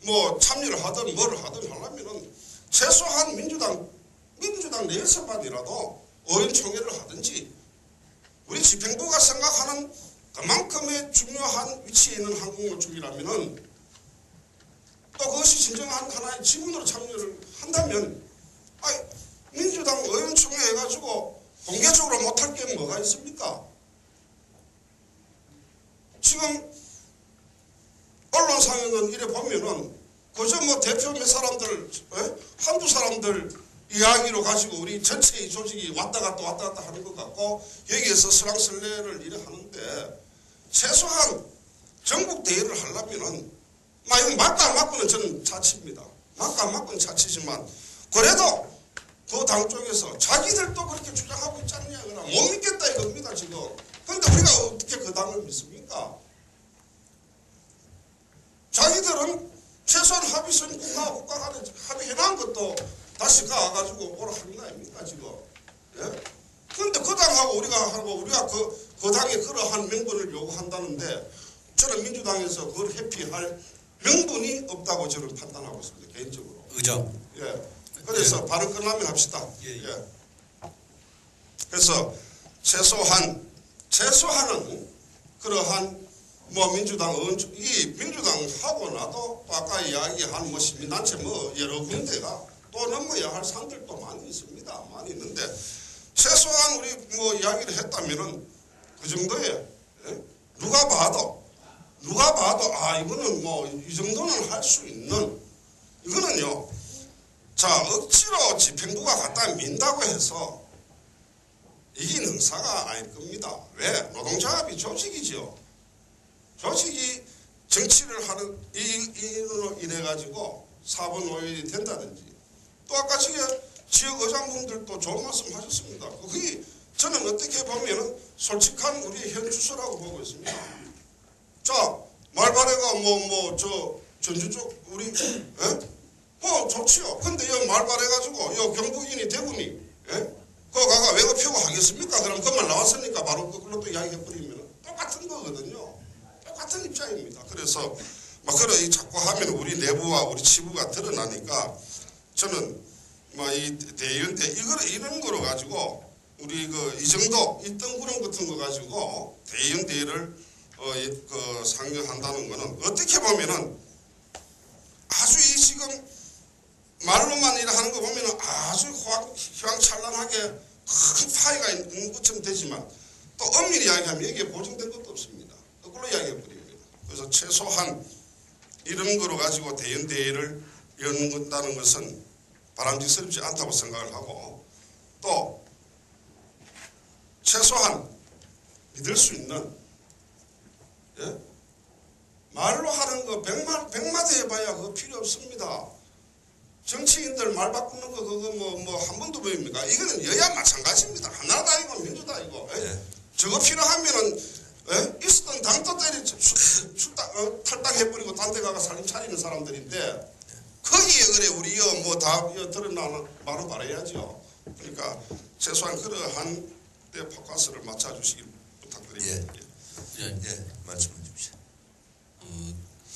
뭐 참여를 하든 뭐를 하든 하려면은 최소한 민주당 내에서만이라도 의원총회를 하든지 우리 집행부가 생각하는 그만큼의 중요한 위치에 있는 한국노총이라면은 또 그것이 진정한 하나의 지분으로 참여를 한다면 민주당 의원총회 해가지고 공개적으로 못할 게 뭐가 있습니까? 지금 언론상에는 이래 보면은 그저 뭐 대표 몇 사람들 한두 사람들 이야기로 가지고 우리 전체 이 조직이 왔다 갔다 하는 것 같고 여기에서 설랑설레를 이래 하는데 최소한 전국 대회를 하려면은 이건 맞고 안 맞고는 저는 자치입니다. 맞고 안 맞고는 자치지만 그래도 그 당 쪽에서 자기들도 그렇게 주장하고 있지 않냐 그러나 못 믿겠다 이겁니다 지금. 그런데 우리가 어떻게 그 당을 믿습니까? 자기들은 최소한 합의선 국가 간에 합의해놓은 것도 다시 가가지고 오라 하는 거 아닙니까 지금? 예? 그런데 그 당하고 우리가 그 당에 그러한 명분을 요구한다는데 저는 민주당에서 그걸 회피할 명분이 없다고 저는 판단하고 있습니다 개인적으로. 의장. 예. 그래서 발언 끝나면 합시다. 예. 그래서 최소한은 그러한 뭐 민주당 하고 나도 또 아까 이야기한 뭐 시민단체 뭐 여러 군데가 또 넘어야 할 산들도 많이 있습니다. 많이 있는데 최소한 우리 뭐 이야기를 했다면은 그 정도에 누가 봐도 이거는 뭐 이 정도는 할 수 있는 이거는요. 자 억지로 집행부가 갖다 민다고 해서 이게 능사가 아닐 겁니다. 왜? 노동조합이 조직이죠. 조직이 정치를 하는 이로 인해 가지고 4분 5일이 된다든지 또 아까 지역 의장분들도 좋은 말씀 하셨습니다. 그게 저는 어떻게 보면은 솔직한 우리의 현 주소라고 보고 있습니다. 자 말바래가 저 전주 쪽 우리 좋지요. 근데 여기 말바래가지고 여기 경북인이 대구니 그거 가가 외국표고 하겠습니까? 그럼 그만 나왔으니까 바로 그걸로 또 이야기해버리면 똑같은 거거든요. 똑같은 입장입니다. 그래서 그런 자꾸 하면 우리 내부와 우리 치부가 드러나니까 저는 이 대의원대 이런 거로 가지고 우리 이 정도 이 덩구름 같은 거 가지고 대의원대회를 상정한다는 거는 어떻게 보면은 아주 이 지금 말로만 일하는 거 보면은 아주 휘황찬란하게 큰 파이가 있는 것처럼 되지만 또 엄밀히 이야기하면 여기에 보증된 것도 없습니다. 그걸로 이야기해버립니다. 그래서 최소한 이런 거로 가지고 대의원대회를 연다는 것은 바람직스럽지 않다고 생각을 하고 또 최소한 믿을 수 있는 말로 하는 거 백마디 해봐야 그거 필요 없습니다. 정치인들 말 바꾸는 거 그거 한 번도 보입니까? 이거는 여야 마찬가지입니다. 하나도 아니고 민주당이고 저거 필요하면은 있었던 당도 때리 탈당해버리고 딴 데 가가 살림 차리는 사람들인데 거기에 그래 우리 다 드러나는 말은 말해야죠. 그러니까 최소한 그러한 데 포커스를 맞춰주시길 부탁드립니다. 예, 말씀해 주십시오.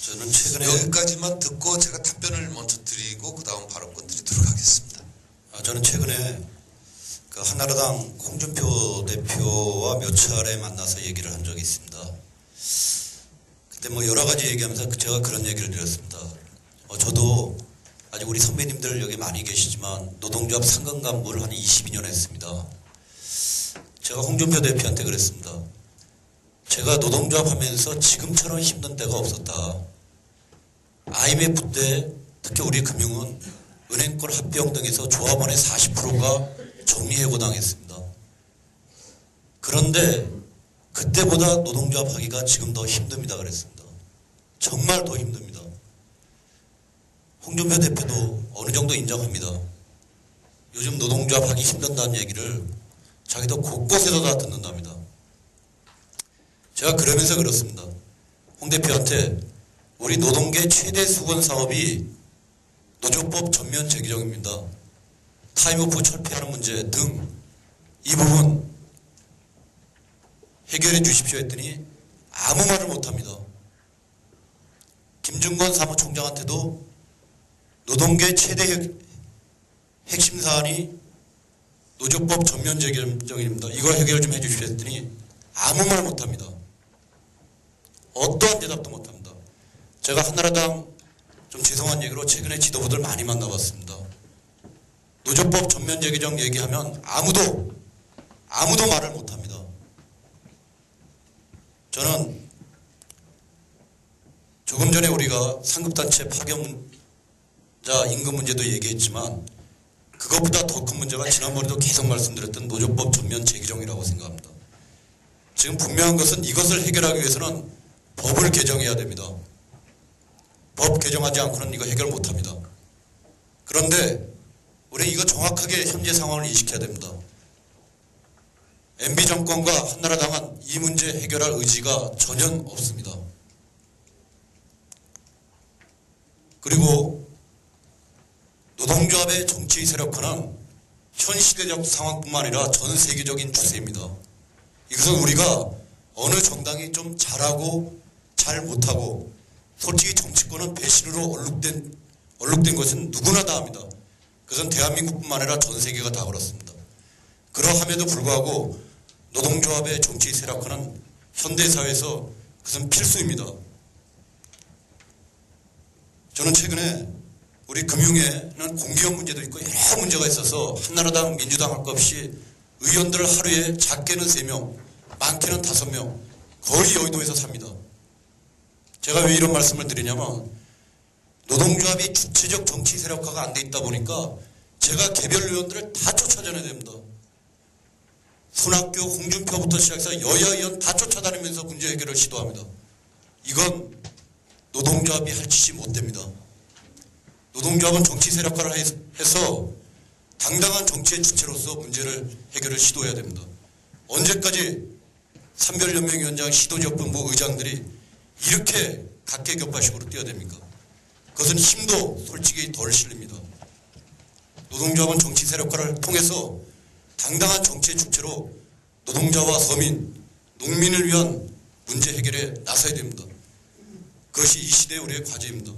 저는 최근에 여기까지만 듣고 제가 답변을 먼저 드리고 그 다음 발언권 드리도록 하겠습니다. 저는 최근에 그 한나라당 홍준표 대표와 몇 차례 만나서 얘기를 한 적이 있습니다. 근데 여러 가지 얘기하면서 제가 그런 얘기를 드렸습니다. 저도 아직 우리 선배님들 여기 많이 계시지만 노동조합 상근 간부를 한 22년 했습니다. 제가 홍준표 대표한테 그랬습니다. 제가 노동조합 하면서 지금처럼 힘든 때가 없었다. IMF 때 특히 우리 금융은 은행권 합병 등에서 조합원의 40%가 정리해고당했습니다. 그런데 그때보다 노동조합 하기가 지금 더 힘듭니다. 그랬습니다. 정말 더 힘듭니다. 홍준표 대표도 어느 정도 인정합니다. 요즘 노동조합 하기 힘든다는 얘기를 자기도 곳곳에서 다 듣는답니다. 제가 그러면서 그렇습니다. 홍 대표한테 우리 노동계 최대 수건 사업이 노조법 전면 재개정입니다. 타임오프 철폐하는 문제 등 이 부분 해결해 주십시오 했더니 아무 말을 못합니다. 김준건 사무총장한테도 노동계 최대 핵심 사안이 노조법 전면 재개정입니다. 이거 해결 좀 해주십시오 했더니 아무 말 못합니다. 어떠한 대답도 못합니다. 제가 한나라당 좀 죄송한 얘기로 최근에 지도부들 많이 만나봤습니다. 노조법 전면 재개정 얘기하면 아무도 말을 못합니다. 저는 조금 전에 우리가 상급단체 파견자 임금 문제도 얘기했지만 그것보다 더 큰 문제가 지난번에도 계속 말씀드렸던 노조법 전면 재개정이라고 생각합니다. 지금 분명한 것은 이것을 해결하기 위해서는 법을 개정해야 됩니다. 법 개정하지 않고는 이거 해결 못합니다. 그런데 우리 이거 정확하게 현재 상황을 인식해야 됩니다. MB 정권과 한나라당은 이 문제 해결할 의지가 전혀 없습니다. 그리고 노동조합의 정치 세력화는 현 시대적 상황뿐만 아니라 전 세계적인 추세입니다. 이것은 우리가 어느 정당이 좀 잘하고 잘 못하고 솔직히 정치권은 배신으로 얼룩된 것은 누구나 다 합니다. 그것은 대한민국뿐만 아니라 전 세계가 다 그렇습니다. 그러함에도 불구하고 노동조합의 정치 세력화는 현대사회에서 그것은 필수입니다. 저는 최근에 우리 금융에는 공기업 문제도 있고 여러 문제가 있어서 한나라당, 민주당 할 것 없이 의원들을 하루에 작게는 3명, 많게는 5명 거의 여의도에서 삽니다. 제가 왜 이런 말씀을 드리냐면 노동조합이 주체적 정치 세력화가 안 돼 있다 보니까 제가 개별 의원들을 다 쫓아다녀야 됩니다. 손학규, 홍준표부터 시작해서 여야 의원 다 쫓아다니면서 문제 해결을 시도합니다. 이건 노동조합이 할 짓이 못 됩니다. 노동조합은 정치 세력화를 해서 당당한 정치의 주체로서 문제를 해결을 시도해야 됩니다. 언제까지 산별연맹위원장, 시도지역본부 의장들이 이렇게 각계격파식으로 뛰어야 됩니까? 그것은 힘도 솔직히 덜 실립니다. 노동조합은 정치 세력화를 통해서 당당한 정치의 주체로 노동자와 서민, 농민을 위한 문제 해결에 나서야 됩니다. 그것이 이 시대의 우리의 과제입니다.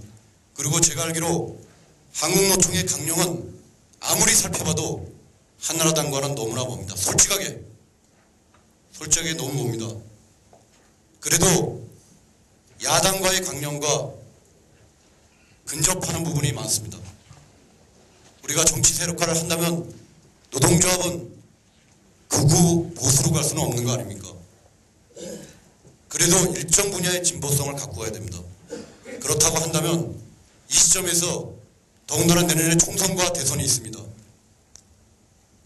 그리고 제가 알기로 한국노총의 강령은 아무리 살펴봐도 한나라당과는 너무나 멉니다. 솔직하게 너무 멉니다. 그래도 야당과의 강령과 근접하는 부분이 많습니다. 우리가 정치 세력화를 한다면 노동조합은 극우 보수로 갈 수는 없는 거 아닙니까? 그래도 일정 분야의 진보성을 갖고 가야 됩니다. 그렇다고 한다면 이 시점에서 더군다나 내년에 총선과 대선이 있습니다.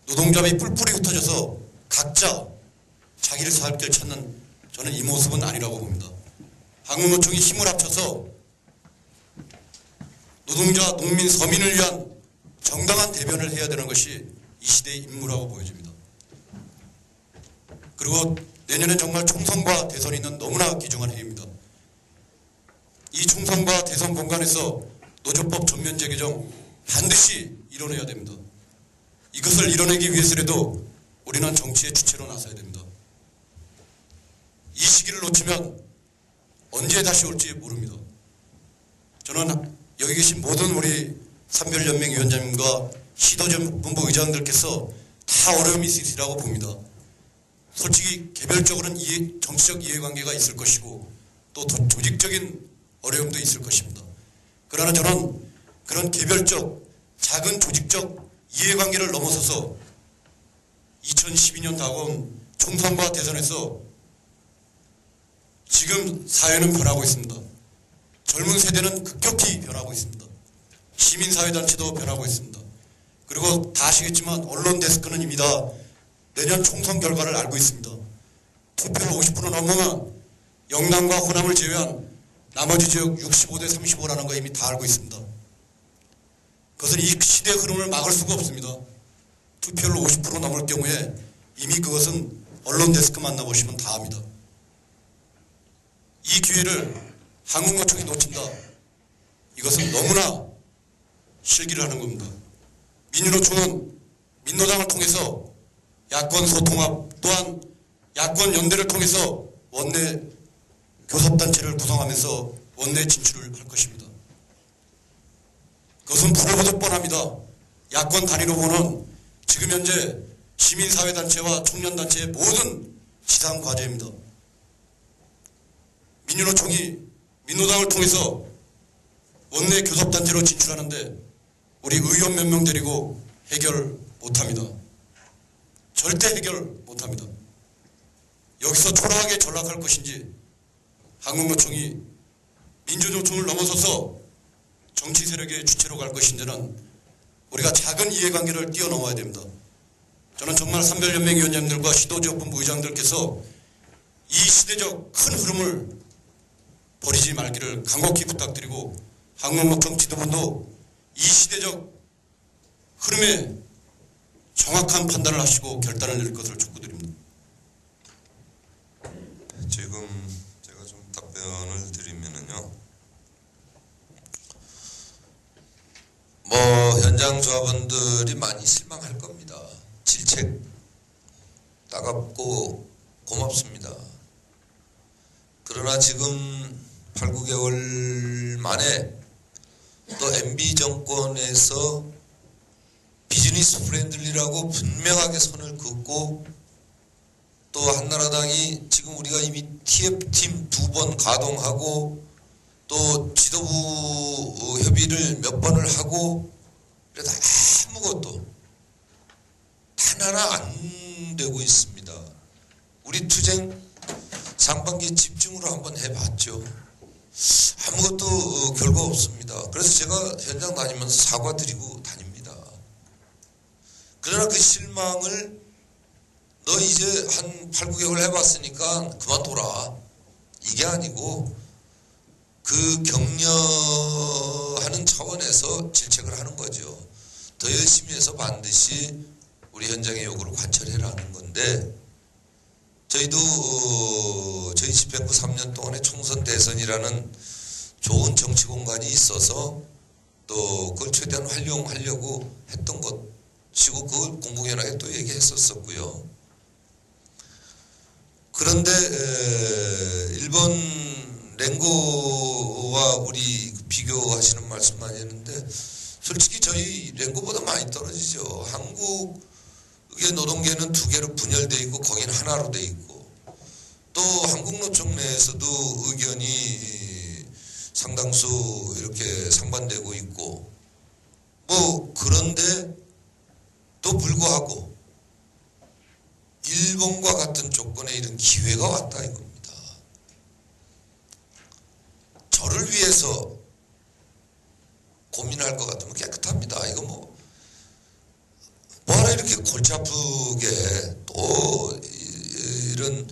노동조합이 뿔뿔이 흩어져서 각자 자기를 살 길 찾는 저는 이 모습은 아니라고 봅니다. 한국노총이 힘을 합쳐서 노동자, 농민, 서민을 위한 정당한 대변을 해야 되는 것이 이 시대의 임무라고 보여집니다. 그리고 내년에 정말 총선과 대선이 있는 너무나 귀중한 해입니다. 이 총선과 대선 공간에서 노조법 전면 재개정 반드시 이뤄내야 됩니다. 이것을 이뤄내기 위해서라도 우리는 정치의 주체로 나서야 됩니다. 이 시기를 놓치면 언제 다시 올지 모릅니다. 저는 여기 계신 모든 우리 산별연맹위원장님과 시도본부 의장들께서 다 어려움이 있으시라고 봅니다. 솔직히 개별적으로는 정치적 이해관계가 있을 것이고 또 조직적인 어려움도 있을 것입니다. 그러나 저는 그런 개별적 작은 조직적 이해관계를 넘어서서 2012년 다가온 총선과 대선에서 지금 사회는 변하고 있습니다. 젊은 세대는 급격히 변하고 있습니다. 시민사회단체도 변하고 있습니다. 그리고 다 아시겠지만 언론 데스크는 이미 다 내년 총선 결과를 알고 있습니다. 투표율 50% 넘으면 영남과 호남을 제외한 나머지 지역 65대 35라는 거 이미 다 알고 있습니다. 그것은 이 시대 흐름을 막을 수가 없습니다. 투표율 50% 넘을 경우에 이미 그것은 언론 데스크 만나보시면 다 압니다. 이 기회를 한국노총이 놓친다. 이것은 너무나 실기를 하는 겁니다. 민주노총은 민노당을 통해서 야권 소통합 또한 야권 연대를 통해서 원내 교섭단체를 구성하면서 원내 진출을 할 것입니다. 그것은 불을 보듯 뻔합니다. 야권 단일 후보는 지금 현재 시민사회단체와 청년단체의 모든 지상과제입니다. 민주노총이 민노당을 통해서 원내 교섭단체로 진출하는데 우리 의원 몇 명 데리고 해결 못합니다. 절대 해결 못합니다. 여기서 초라하게 전락할 것인지 한국노총이 민주노총을 넘어서서 정치 세력의 주체로 갈 것인지는 우리가 작은 이해관계를 뛰어넘어야 됩니다. 저는 정말 산별연맹위원장들과 시도지역본부 의장들께서 이 시대적 큰 흐름을 버리지 말기를 간곡히 부탁드리고 한국노총 지도부도 이 시대적 흐름에 정확한 판단을 하시고 결단을 내릴 것을 촉구드립니다. 지금 제가 좀 답변을 드리면은요. 뭐 현장 조합원들이 많이 실망할 겁니다. 질책 따갑고 고맙습니다. 그러나 지금 8, 9개월 만에 또 MB 정권에서 비즈니스 프렌들리라고 분명하게 선을 긋고 또 한나라당이 지금 우리가 이미 TF팀 2번 가동하고 또 지도부 협의를 몇 번을 하고 그래도 아무것도 단 하나 안 되고 있습니다. 우리 투쟁 상반기 집중으로 한번 해봤죠. 아무것도 결과 없습니다. 그래서 제가 현장 다니면서 사과드리고 다닙니다. 그러나 그 실망을 너 이제 한 8, 9개월 해봤으니까 그만둬라. 이게 아니고 그 격려하는 차원에서 질책을 하는 거죠. 더 열심히 해서 반드시 우리 현장의 요구를 관철해라는 건데 저희도 저희 집행부 3년 동안에 총선 대선이라는 좋은 정치 공간이 있어서 또 그걸 최대한 활용하려고 했던 것이고 그걸 공공연하게 또 얘기했었었고요. 그런데 일본 랭고와 우리 비교하시는 말씀 많이 했는데 솔직히 저희 랭고보다 많이 떨어지죠. 한국의 노동계는 2개로 분열되어 있고 거기는 하나로 되어 있고 또 한국노총 내에서도 의견이 상당수 이렇게 상반되고 있고 뭐 그런데 또 불구하고 일본과 같은 조건에 이런 기회가 왔다 이겁니다. 저를 위해서 고민할 것 같으면 깨끗합니다. 이거 뭐하러 이렇게 골치 아프게 또 이런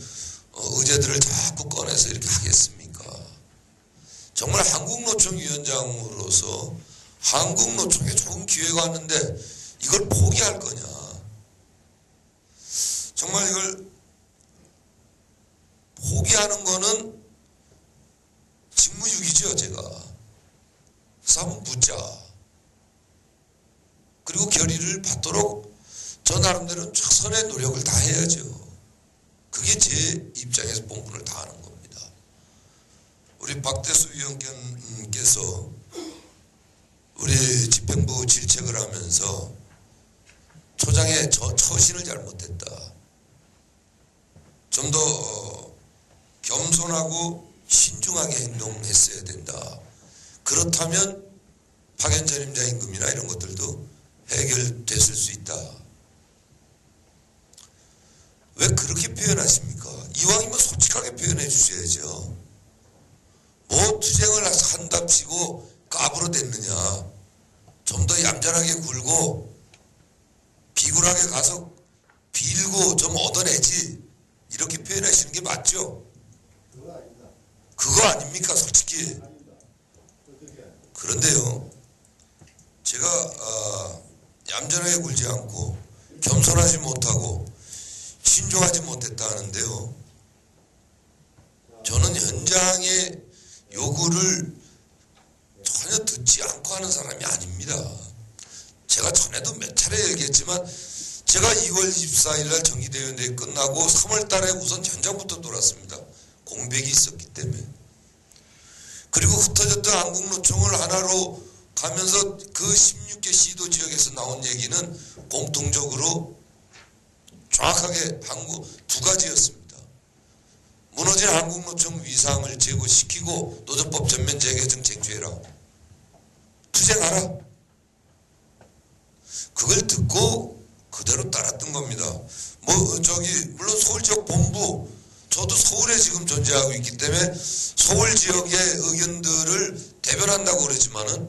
의제들을 자꾸 꺼내서 이렇게 하겠습니까? 정말 한국노총 위원장으로서 한국노총에 좋은 기회가 왔는데 이걸 포기할 거냐? 정말 이걸 포기하는 거는 직무유기죠, 제가. 싸움 붙자. 그리고 결의를 받도록 저 나름대로 최선의 노력을 다 해야죠. 그게 제 입장에서 본분을 다하는 겁니다. 우리 박대수 위원께서 우리 집행부 질책을 하면서 초장에 처신을 잘못했다. 좀 더 겸손하고 신중하게 행동했어야 된다. 그렇다면 파견 전임자 임금이나 이런 것들도 해결됐을 수 있다. 왜 그렇게 표현하십니까? 이왕이면 솔직하게 표현해 주셔야죠. 뭐 투쟁을 한답시고 까불어 댔느냐. 좀 더 얌전하게 굴고 비굴하게 가서 빌고 좀 얻어내지. 이렇게 표현하시는 게 맞죠? 그거 아닙니까 솔직히? 그런데요, 제가 얌전하게 굴지 않고 겸손하지 못하고 신중하지 못했다 하는데요, 저는 현장의 요구를 전혀 듣지 않고 하는 사람이 아닙니다. 제가 전에도 몇 차례 얘기했지만 제가 2월 24일 날 정기대회원대회 끝나고 3월 달에 우선 현장부터 돌았습니다. 공백이 있었기 때문에. 그리고 흩어졌던 한국노총을 하나로 가면서 그 16개 시도 지역에서 나온 얘기는 공통적으로 정확하게 두 가지였습니다. 무너진 한국노총 위상을 제고시키고 노조법 전면 재개정 쟁취해라. 투쟁하라. 그걸 듣고 그대로 따랐던 겁니다. 물론 서울 지역 본부, 저도 서울에 지금 존재하고 있기 때문에 서울 지역의 의견들을 대변한다고 그러지만은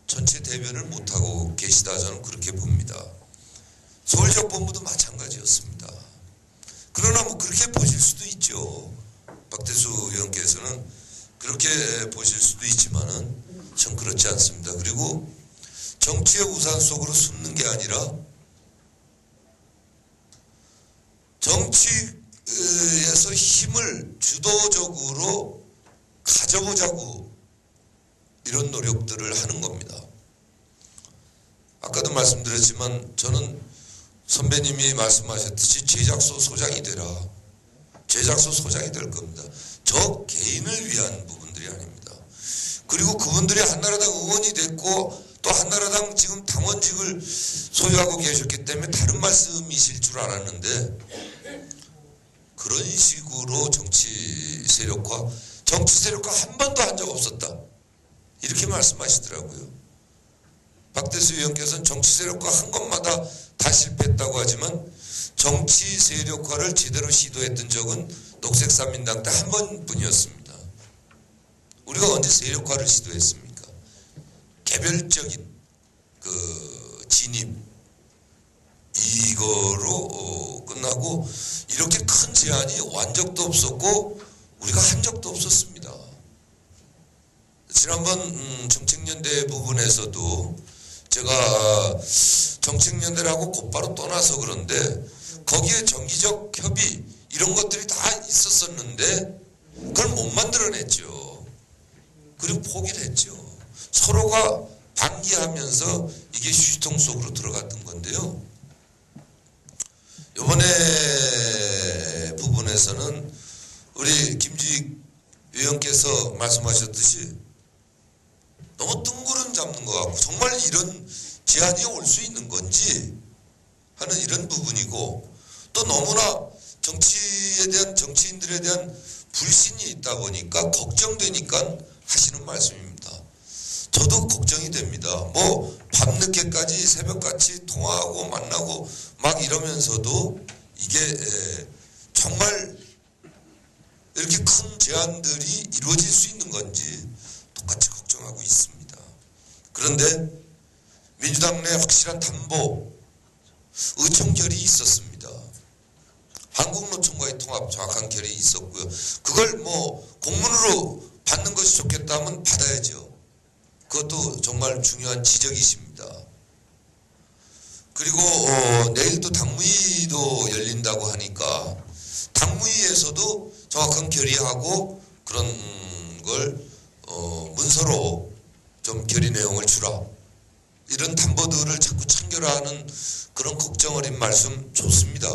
전체 대변을 못하고 계시다, 저는 그렇게 봅니다. 서울 지역 본부도 마찬가지였습니다. 그러나 뭐 그렇게 보실 수도 있죠. 박대수 의원께서는 그렇게 보실 수도 있지만은 전 그렇지 않습니다. 그리고 정치의 우산 속으로 숨는 게 아니라 정치에서 힘을 주도적으로 가져보자고 이런 노력들을 하는 겁니다. 아까도 말씀드렸지만 저는 선배님이 말씀하셨듯이 제작소 소장이 되라. 제작소 소장이 될 겁니다. 저 개인을 위한 부분들이 아닙니다. 그리고 그분들이 한나라당 의원이 됐고 또 한나라당 지금 당원직을 소유하고 계셨기 때문에 다른 말씀이실 줄 알았는데 그런 식으로 정치 세력화 한 번도 한 적 없었다. 이렇게 말씀하시더라고요. 박대수 의원께서는 정치 세력화 한 것마다 다 실패했다고 하지만 정치 세력화를 제대로 시도했던 적은 녹색산민당 때 한 번뿐이었습니다. 우리가 언제 세력화를 시도했습니까? 개별적인 그 진입 이거로 끝나고 이렇게 큰 제안이 완 적도 없었고 우리가 한 적도 없었습니다. 지난번 정책연대 부분에서도 제가 정책연대라고 곧바로 떠나서 그런데 거기에 정기적 협의 이런 것들이 다 있었었는데 그걸 못 만들어냈죠. 그리고 포기를 했죠. 서로가 방기하면서 이게 휴지통 속으로 들어갔던 건데요. 이번에 부분에서는 우리 김주익 의원께서 말씀하셨듯이 너무 뜬구름 잡는 것 같고 정말 이런 제안이 올 수 있는 건지 하는 이런 부분이고 또 너무나 정치에 대한 정치인들에 대한 불신이 있다 보니까 걱정되니까 하시는 말씀입니다. 저도 걱정이 됩니다. 뭐 밤늦게까지 새벽같이 통화하고 만나고 막 이러면서도 이게 정말 이렇게 큰 제안들이 이루어질 수 있는 건지 똑같이 걱정하고 있습니다. 그런데 민주당 내 확실한 담보, 의총결이 있었습니다. 한국노총과의 통합 정확한 결이 있었고요. 그걸 뭐 공문으로 받는 것이 좋겠다 하면 받아야죠. 그것도 정말 중요한 지적이십니다. 그리고 내일 또 당무위도 열린다고 하니까 당무위에서도 정확한 결의하고 그런 걸 문서로 좀 결의 내용을 주라. 이런 담보들을 자꾸 참결하는 그런 걱정 어린 말씀 좋습니다.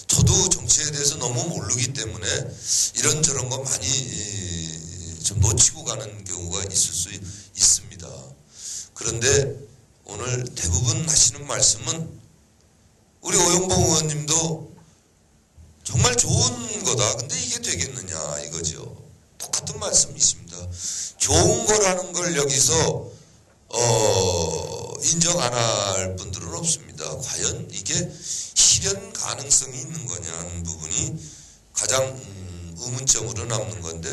저도 정치에 대해서 너무 모르기 때문에 이런저런 거 많이 좀 놓치고 가는 경우가 있을 수 있습니다. 그런데 오늘 대부분 하시는 말씀은 우리 오영봉 의원님도 정말 좋은 거다. 근데 이게 되겠느냐 이거죠. 똑같은 말씀이십니다. 좋은 거라는 걸 여기서 인정 안 할 분들은 없습니다. 과연 이게 실현 가능성이 있는 거냐는 부분이 가장 의문점으로 남는 건데,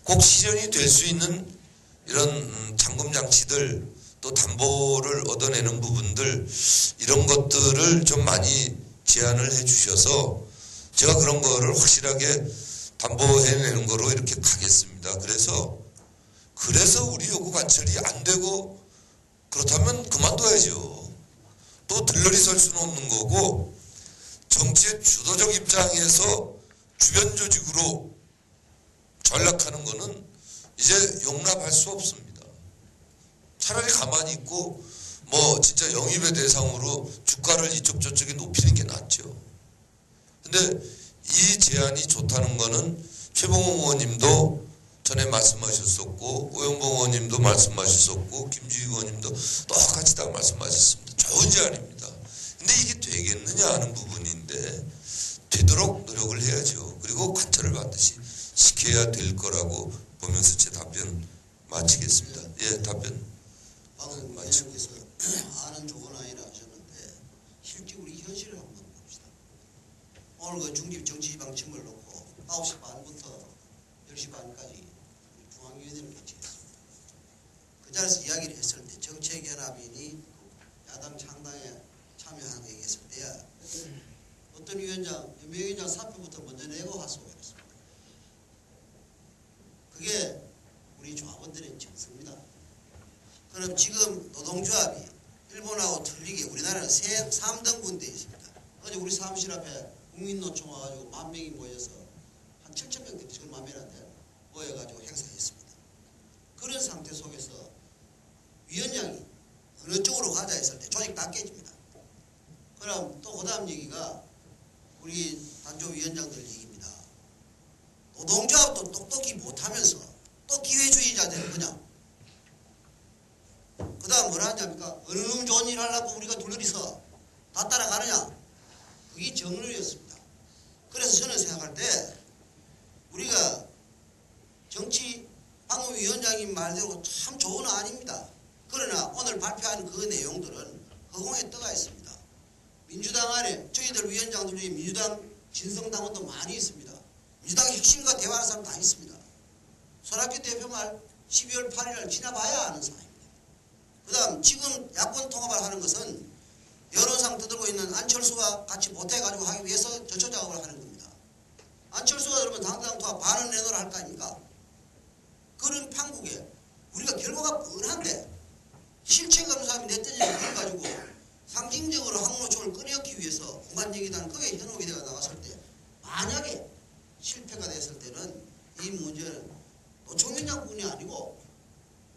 꼭 실현이 될 수 있는 이런 잠금 장치들, 또 담보를 얻어내는 부분들, 이런 것들을 좀 많이 제안을 해 주셔서 제가 그런 거를 확실하게 담보해내는 거로 이렇게 가겠습니다. 그래서 우리 요구 관철이 안 되고 그렇다면 그만둬야죠. 또 들러리 설 수는 없는 거고, 정치의 주도적 입장에서 주변 조직으로 전락하는 거는 이제 용납할 수 없습니다. 차라리 가만히 있고 뭐 진짜 영입의 대상으로 주가를 이쪽 저쪽에 높이는 게 낫죠. 근데 이 제안이 좋다는 거는 최봉호 의원님도 전에 말씀하셨었고, 오영봉 의원님도 말씀하셨었고, 김주희 의원님도 똑같이 다 말씀하셨습니다. 좋은 제안입니다. 근데 이게 되겠느냐 하는 부분인데, 되도록 노력을 해야죠. 그리고 관철을 반드시 시켜야 될 거라고 보면서 제 답변 마치겠습니다. 예, 답변. 방금 위원님께서 아는 좋은 아이라 하셨는데, 실제 우리 현실을 한번 봅시다. 오늘 그 중립 정치 방침을 놓고 9시 반부터 10시 반까지 중앙위원회를 개최했습니다. 그 자리에서 이야기를 했을 때 정책연합인이 야당 창당에 참여하게 했을 때야 어떤 위원장, 연명위원장 사표부터 먼저 내고 하소고 했습니다. 그게 우리 조합원들의 정서입니다. 그럼 지금 노동조합이 일본하고 틀리게 우리나라는 3등분되어 있습니다. 어제 우리 사무실 앞에 국민노총 와가지고 10,000명이 모여서 한 7,000명, 지금 10,000명한테 모여가지고 행사했습니다. 그런 상태 속에서 위원장이 어느 쪽으로 가자 했을 때 조직 다 깨집니다. 그럼 또 그 다음 얘기가 우리 단조 위원장들 얘기입니다. 노동조합도 똑똑히 못하면서 또 기회주의자 되는 거냐? 그 다음 뭐라 하냐니까 어느 놈 좋은 일 하려고 우리가 둘러리서 다 따라가느냐? 그게 정론이었습니다. 그래서 저는 생각할 때 우리가 정치 방금 위원장님 말대로 참 좋은 아닙니다. 그러나 오늘 발표한 그 내용들은 허공에 떠가 있습니다. 민주당 안에 저희들 위원장들 중에 민주당 진성당원도 많이 있습니다. 민주당 핵심과 대화하는 사람 다 있습니다. 손학규 대표 말 12월 8일을 지나봐야 아는 사항입니다. 그 다음 지금 야권 통합을 하는 것은 여론상 떠들고 있는 안철수와 같이 못해가지고 하기 위해서 전초 작업을 하는 겁니다. 안철수가 그러면 당당 통합 반은 내놓으라 할 거 아닙니까? 그런 판국에 우리가 결과가 뻔한데 실체 검사함이 냈더니 그래가지고 상징적으로 항노총을 끊어기 위해서 공간정의단 거기에 현혹이대가 나왔을 때 만약에 실패가 됐을 때는 이 문제는 노총위원장뿐이 아니고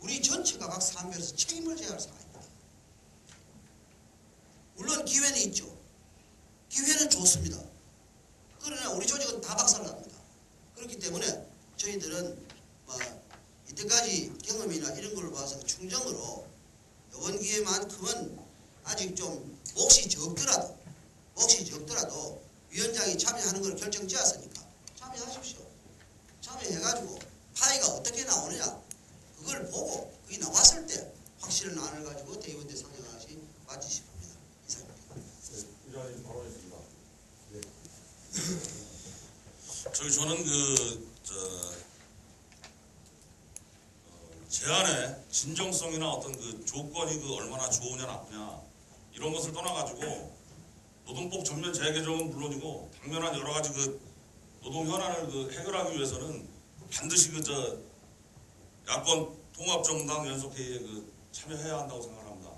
우리 전체가 각 사안별에서 책임을 져야 할 상황입니다. 물론 기회는 있죠. 기회는 좋습니다. 그러나 우리 조직은 다 박살납니다. 그렇기 때문에 저희들은 이때까지 경험이나 이런 걸 봐서 충정으로 이번 기회만큼은 아직 좀 몫이 적더라도 위원장이 참여하는 걸 결정지었으니까 참여하십시오. 참여해가지고 파이가 어떻게 나오느냐 그걸 보고 그게 나왔을 때 확실한 안을 가지고 대의원대 상정하시 맞지 싶습니다. 이상입니다. 네, 의장님 발언했습니다. 네. 저는 제안의 진정성이나 어떤 그 조건이 얼마나 좋으냐 나쁘냐 이런 것을 떠나가지고 노동법 전면 재개정은 물론이고 당면한 여러 가지 노동 현안을 해결하기 위해서는 반드시 야권 통합정당 연석회의에 참여해야 한다고 생각합니다.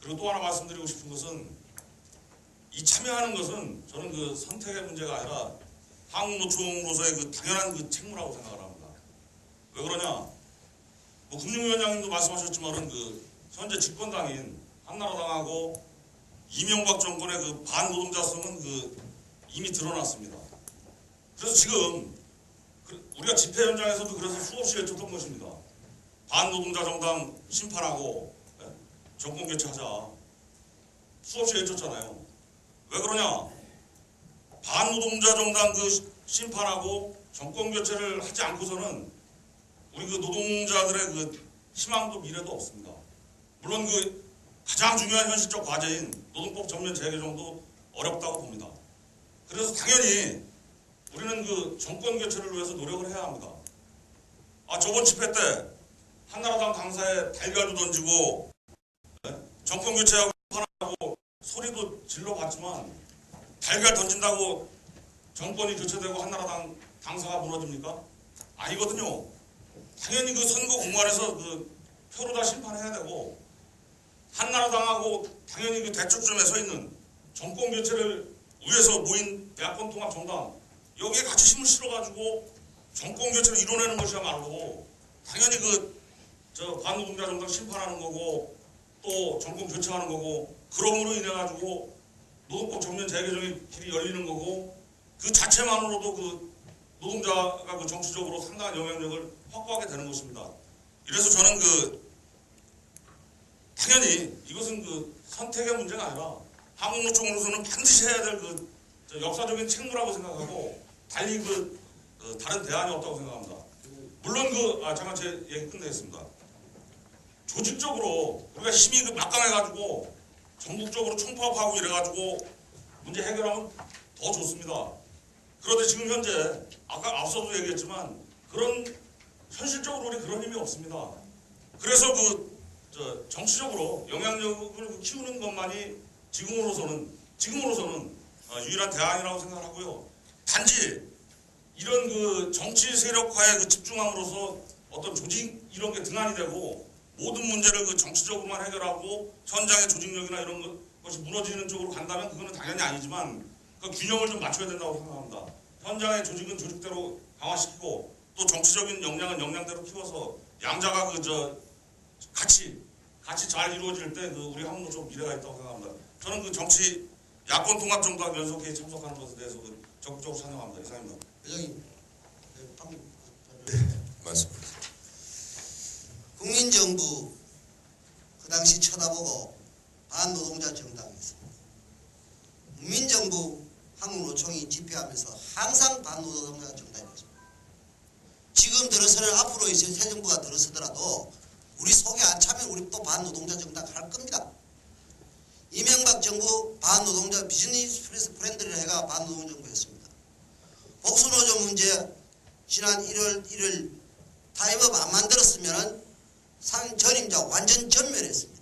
그리고 또 하나 말씀드리고 싶은 것은 이 참여하는 것은 저는 선택의 문제가 아니라 한국노총으로서의 당연한 책무라고 생각을 합니다. 왜 그러냐? 금융위원장님도 말씀하셨지만은 현재 집권당인 한나라당하고 이명박 정권의 반노동자성은 이미 드러났습니다. 그래서 지금 우리가 집회 현장에서도 그래서 수없이 외쳤던 것입니다. 반노동자 정당 심판하고 정권 교체하자. 수없이 외쳤잖아요. 왜 그러냐? 반노동자 정당 심판하고 정권 교체를 하지 않고서는 우리 노동자들의 희망도 미래도 없습니다. 물론 가장 중요한 현실적 과제인 노동법 전면 재개정도 어렵다고 봅니다. 그래서 당연히 우리는 그 정권 교체를 위해서 노력을 해야 합니다. 저번 집회 때 한나라당 당사에 달걀도 던지고 정권 교체하고 하고 소리도 질러봤지만 달걀 던진다고 정권이 교체되고 한나라당 당사가 무너집니까? 아니거든요. 당연히 그 선거 공관에서 그 표로 다 심판해야 되고 한나라당하고 당연히 그 대척점에 서 있는 정권 교체를 위해서 모인 야권 통합 정당 여기에 같이 힘을 실어가지고 정권 교체를 이뤄내는 것이야말로 당연히 그 반노동자 정당 심판하는 거고 또 정권 교체하는 거고 그럼으로 인해 가지고 노동법 전면 재개정의 길이 열리는 거고 그 자체만으로도 그 노동자가 그 정치적으로 상당한 영향력을 확보하게 되는 것입니다. 이래서 저는 그 당연히 이것은 그 선택의 문제가 아니라 한국노총으로서는 반드시 해야 될 그 역사적인 책무라고 생각하고 달리 그 다른 대안이 없다고 생각합니다. 물론 잠깐 제 얘기 끝내겠습니다. 조직적으로 우리가 힘이 그 막강해가지고 전국적으로 총파업하고 이래가지고 문제 해결하면 더 좋습니다. 그런데 지금 현재 아까 앞서도 얘기했지만 그런 현실적으로 우리 그런 힘이 없습니다. 그래서 정치적으로 영향력을 키우는 것만이 지금으로서는 유일한 대안이라고 생각을 하고요. 단지 이런 그 정치 세력화에 그 집중함으로써 어떤 조직 이런 게 등한이 되고 모든 문제를 그 정치적으로만 해결하고 현장의 조직력이나 이런 것이 무너지는 쪽으로 간다면 그거는 당연히 아니지만 그 균형을 좀 맞춰야 된다고 생각합니다. 현장의 조직은 조직대로 강화시키고 또 정치적인 역량은 역량대로 키워서 양자가 같이 잘 이루어질 때 우리 한국노총 미래가 있다고 생각합니다. 저는 그 정치 야권 통합 정당 연석회의 참석하는 것에 대해서 적극적으로 찬성합니다. 이상입니다. 회장님, 말씀하세요. 국민정부 그 당시 쳐다보고 반노동자 정당이었습니다. 국민정부 한국노총이 집회하면서 항상 반노동자 정당이었습니다. 지금 들어서는 앞으로 이제 새 정부가 들어서더라도 우리 속에 안 차면 우리 또 반노동자 정당 할 겁니다. 이명박 정부 반노동자 비즈니스 프렌드를 해가 반노동 정부였습니다. 복수노조 문제 지난 1월 1일 타임업 안 만들었으면 전임자 완전 전멸했습니다.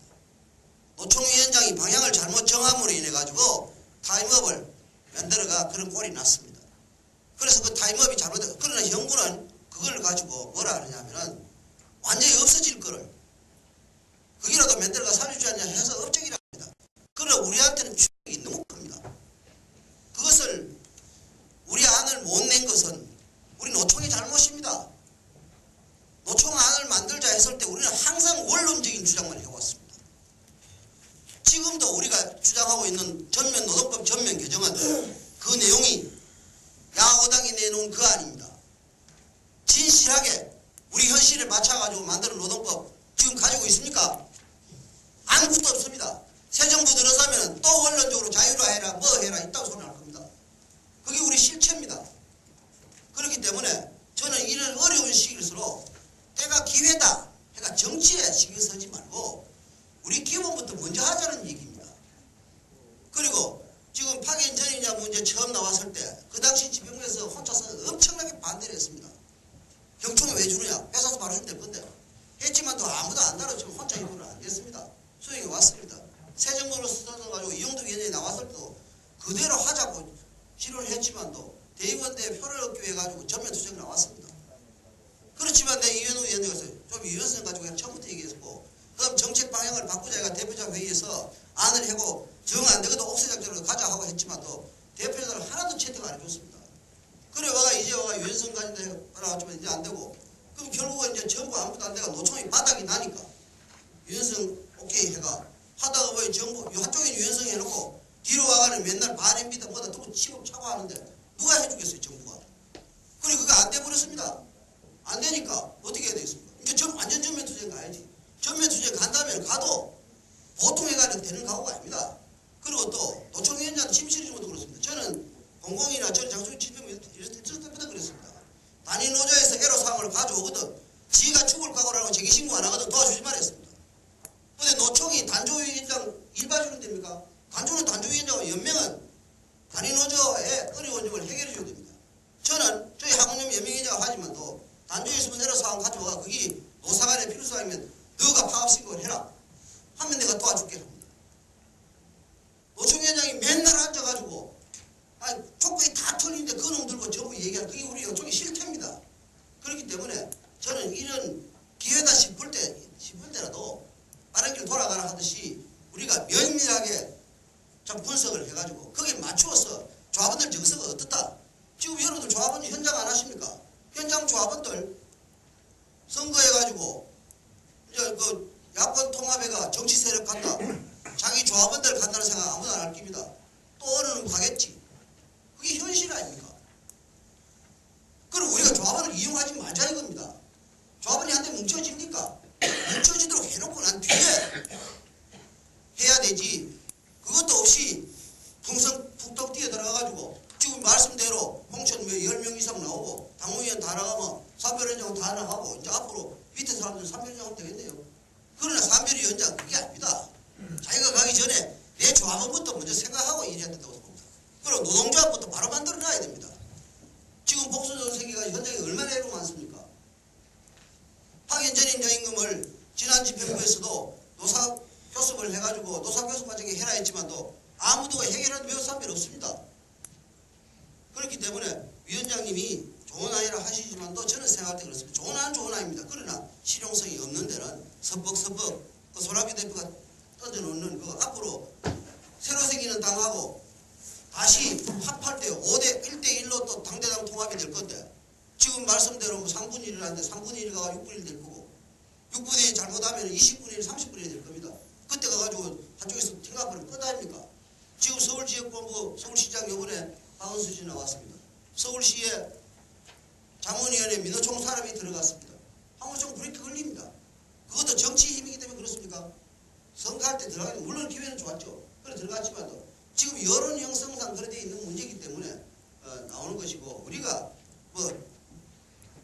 노총위원장이 방향을 잘못 정함으로 인해 가지고 타임업을 만들어가 그런 꼴이 났습니다. 그래서 그 타임업이 잘못돼. 그러나 정부는 그걸 가지고 뭐라 하느냐면은 완전히 없어질 거를 거기라도 만들어가 살려주지 않냐 해서 업적이라 합니다. 그러나 우리한테는 충격이 너무 큽니다. 그것을 우리 안을 못 낸 것은 우리 노총의 잘못입니다. 노총 안을 만들자 했을 때 우리는 항상 원론적인 주장만 해왔습니다. 지금도 우리가 주장하고 있는 전면 노동법 전면 개정은 그 내용이 야호당이 내놓은 그 안입니다. 진실하게 우리 현실에 맞춰가지고 만드는 노동법 지금 가지고 있습니까? 아무것도 없습니다. 새 정부 들어서면 또 원론적으로 자유화해라 뭐 해라 있다고 소리 할 겁니다. 그게 우리 실체입니다. 그렇기 때문에 저는 이런 어려운 시기일수록 때가 기회다 해가 정치에 신경 쓰지 말고 우리 기본부터 먼저 하자는 얘기입니다. 그리고 지금 파견 전임자 문제 처음 나왔을 때 그 당시 지병에서 혼자서 엄청나게 반대를 했습니다. 경총에 왜 주느냐? 뺏어서 바로 주면 될 건데 했지만도 아무도 안 달아주고 혼자 힘으로 안 됐습니다. 소용이 왔습니다. 새 정부로 써가지고 이용도 위원장이 나왔을 때도 그대로 하자고 지로를 했지만도 대의원대 표를 얻기 위해 가지고 전면 투쟁이 나왔습니다. 그렇지만 내 이현우 위원장에서 좀 유연성 가지고 그냥 처음부터 얘기했고 그럼 정책 방향을 바꾸자 해가 대표자 회의에서 안을 하고 정 안 되고도 옥수작전으로 가자 하고 했지만도 대표자들 하나도 채택 안 해줬습니다. 그래 와가 이제 와가 유연성 가진다 해가지고 이제 안 되고 그럼 결국은 이제 정부 아무것도 안 되고 노총이 바닥이 나니까 유연성 오케이 해가 하다가 뭐 정부 한쪽에 유연성 해놓고 뒤로 와가는 맨날 반입니다 뭐다 또 치고 차고 하는데 누가 해주겠어요 정부가. 그래 그게 안 돼버렸습니다. 안 되니까 어떻게 해야 되겠습니까? 이제 완전 전면 투쟁 가야지. 전면 투쟁 간다면 가도 보통 해가는 되는 각오가 아닙니다. 그리고 또 노총위원장 침실이지도 그렇습니다. 저는 공공이나 저는 장소의 집행을 있었을 때부터 그랬습니다. 단위 노조에서 애로사항을 가져오거든 지가 죽을 각오라고 제기신고 안 하거든 도와주지 말했습니다. 근데 근데 노총이 단조위원장 일반적으로 됩니까? 단조는 단조위원장과 연맹은 단위노조의 어려운 점을 해결해 줘야 됩니다. 저는 저희 학원님 연맹위원장을 하지만도 단조에서 내려 사항 가져와 거기 노사간의 필요사항이면 너가 파업신고를 해라 하면 내가 도와줄게 합니다. 노총위원장이 맨날 앉아가지고 조건이 다 틀린데 그놈 들고 전부 얘기하는 그게 우리 요청이 실태입니다. 그렇기 때문에 저는 이런 기회다 싶을 때라도 빠른 길 돌아가라 하듯이 우리가 면밀하게 좀 분석을 해가지고 거기에 맞추어서 조합원들 정서가 어떻다. 지금 여러분들 조합원 현장 안 하십니까? 현장 조합원들 선거해가지고 이제 그 야권 통합회가 정치 세력 간다. 자기 조합원들 간다는 생각 아무도 안 할 겁니다. 또 어느 놈 가겠지. 그게 현실 아닙니까? 그럼 우리가 조합원을 이용하지 말자 이겁니다. 조합원이 한테 뭉쳐집니까? 뭉쳐지도록 해놓고 난 뒤에 해야 되지. 그것도 없이 풍성 푹떡 뛰어 들어가가지고 지금 말씀대로 홍천 10명 이상 나오고 당무위원 다 나가면 삼별위원장 다 나가고 이제 앞으로 밑에 사람들은 삼별위원장 하면 되겠네요. 그러나 삼별위원장 그게 아닙니다. 자기가 가기 전에 내 조합원부터 먼저 생각하고 일해야 된다고 봅니다. 그리고 노동조합부터 바로 만들어놔야 됩니다. 지금 복수전 세계가 현장에 얼마나 애로 많습니까? 파견 전임 임금을 지난 집행부에서도 노사 교섭을 해가지고 노사 교섭 과정에 해라 했지만도 아무도 해결한 묘사별 없습니다. 그렇기 때문에 위원장님이 좋은 아이라 하시지만도 저는 생각할 때 그렇습니다. 좋은 아이는 좋은 아이입니다. 그러나 실용성이 없는 데는 서벅서벅 그 소라비 대표가 던져놓는 그 앞으로 새로 생기는 당하고 다시 합할 때 1대1로 또 당대당 통합이 될 건데 지금 말씀대로 3분의 1을 하는데 3분의 1가 6분의 1 될 거고 6분의 1 잘못하면 20분의 1, 30분의 1 될 겁니다. 그때 가가지고 한쪽에서 팅가버리면 끝 아닙니까? 지금 서울지역본부 서울시장 요번에 박은수 씨 나왔습니다. 서울시에 자문위원회 민노총 사람이 들어갔습니다. 한번좀 브레이크 걸립니다. 그것도 정치 힘이기 때문에 그렇습니까? 선거할 때 들어가기 물론 기회는 좋았죠. 그래 들어갔지만도 지금 여론 형성상 그래 돼 있는 문제이기 때문에 나오는 것이고 우리가 뭐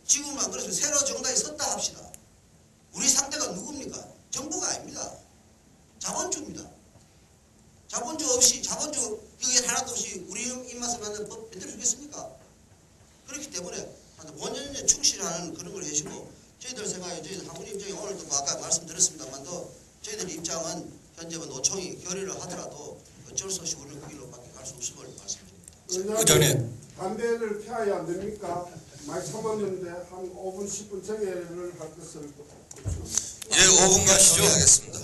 지금만 그래서 새로 정당이 섰다 합시다. 우리 상대가 누굽니까? 정부가 아닙니다. 자본주입니다. 자본주 없이 자본주 여기 하나도 없이 우리 입맛에 맞는 법 만들어 주겠습니까? 그렇기 때문에 본연에 충실하는 그런 걸 해주고 저희들 생각에 저희 한국 입장에 오늘도 뭐 아까 말씀드렸습니다만도 저희들 입장은 현재 노총이 결의를 하더라도 어쩔 수 없이 우리는 그 길로밖에 갈 수 없음을 말씀드립니다. 의장님. 담배를 피하야 안 됩니까? 많이 참았는데 한 5분 10분 정회를 할 것을 예, 5분 가시죠. 하겠습니다.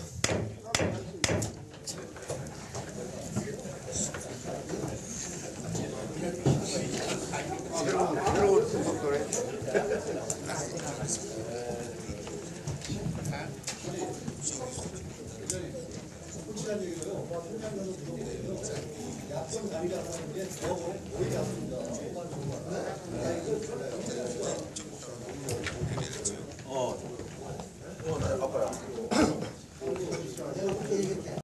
약선 관리하는 게 더 오래 갔습니다.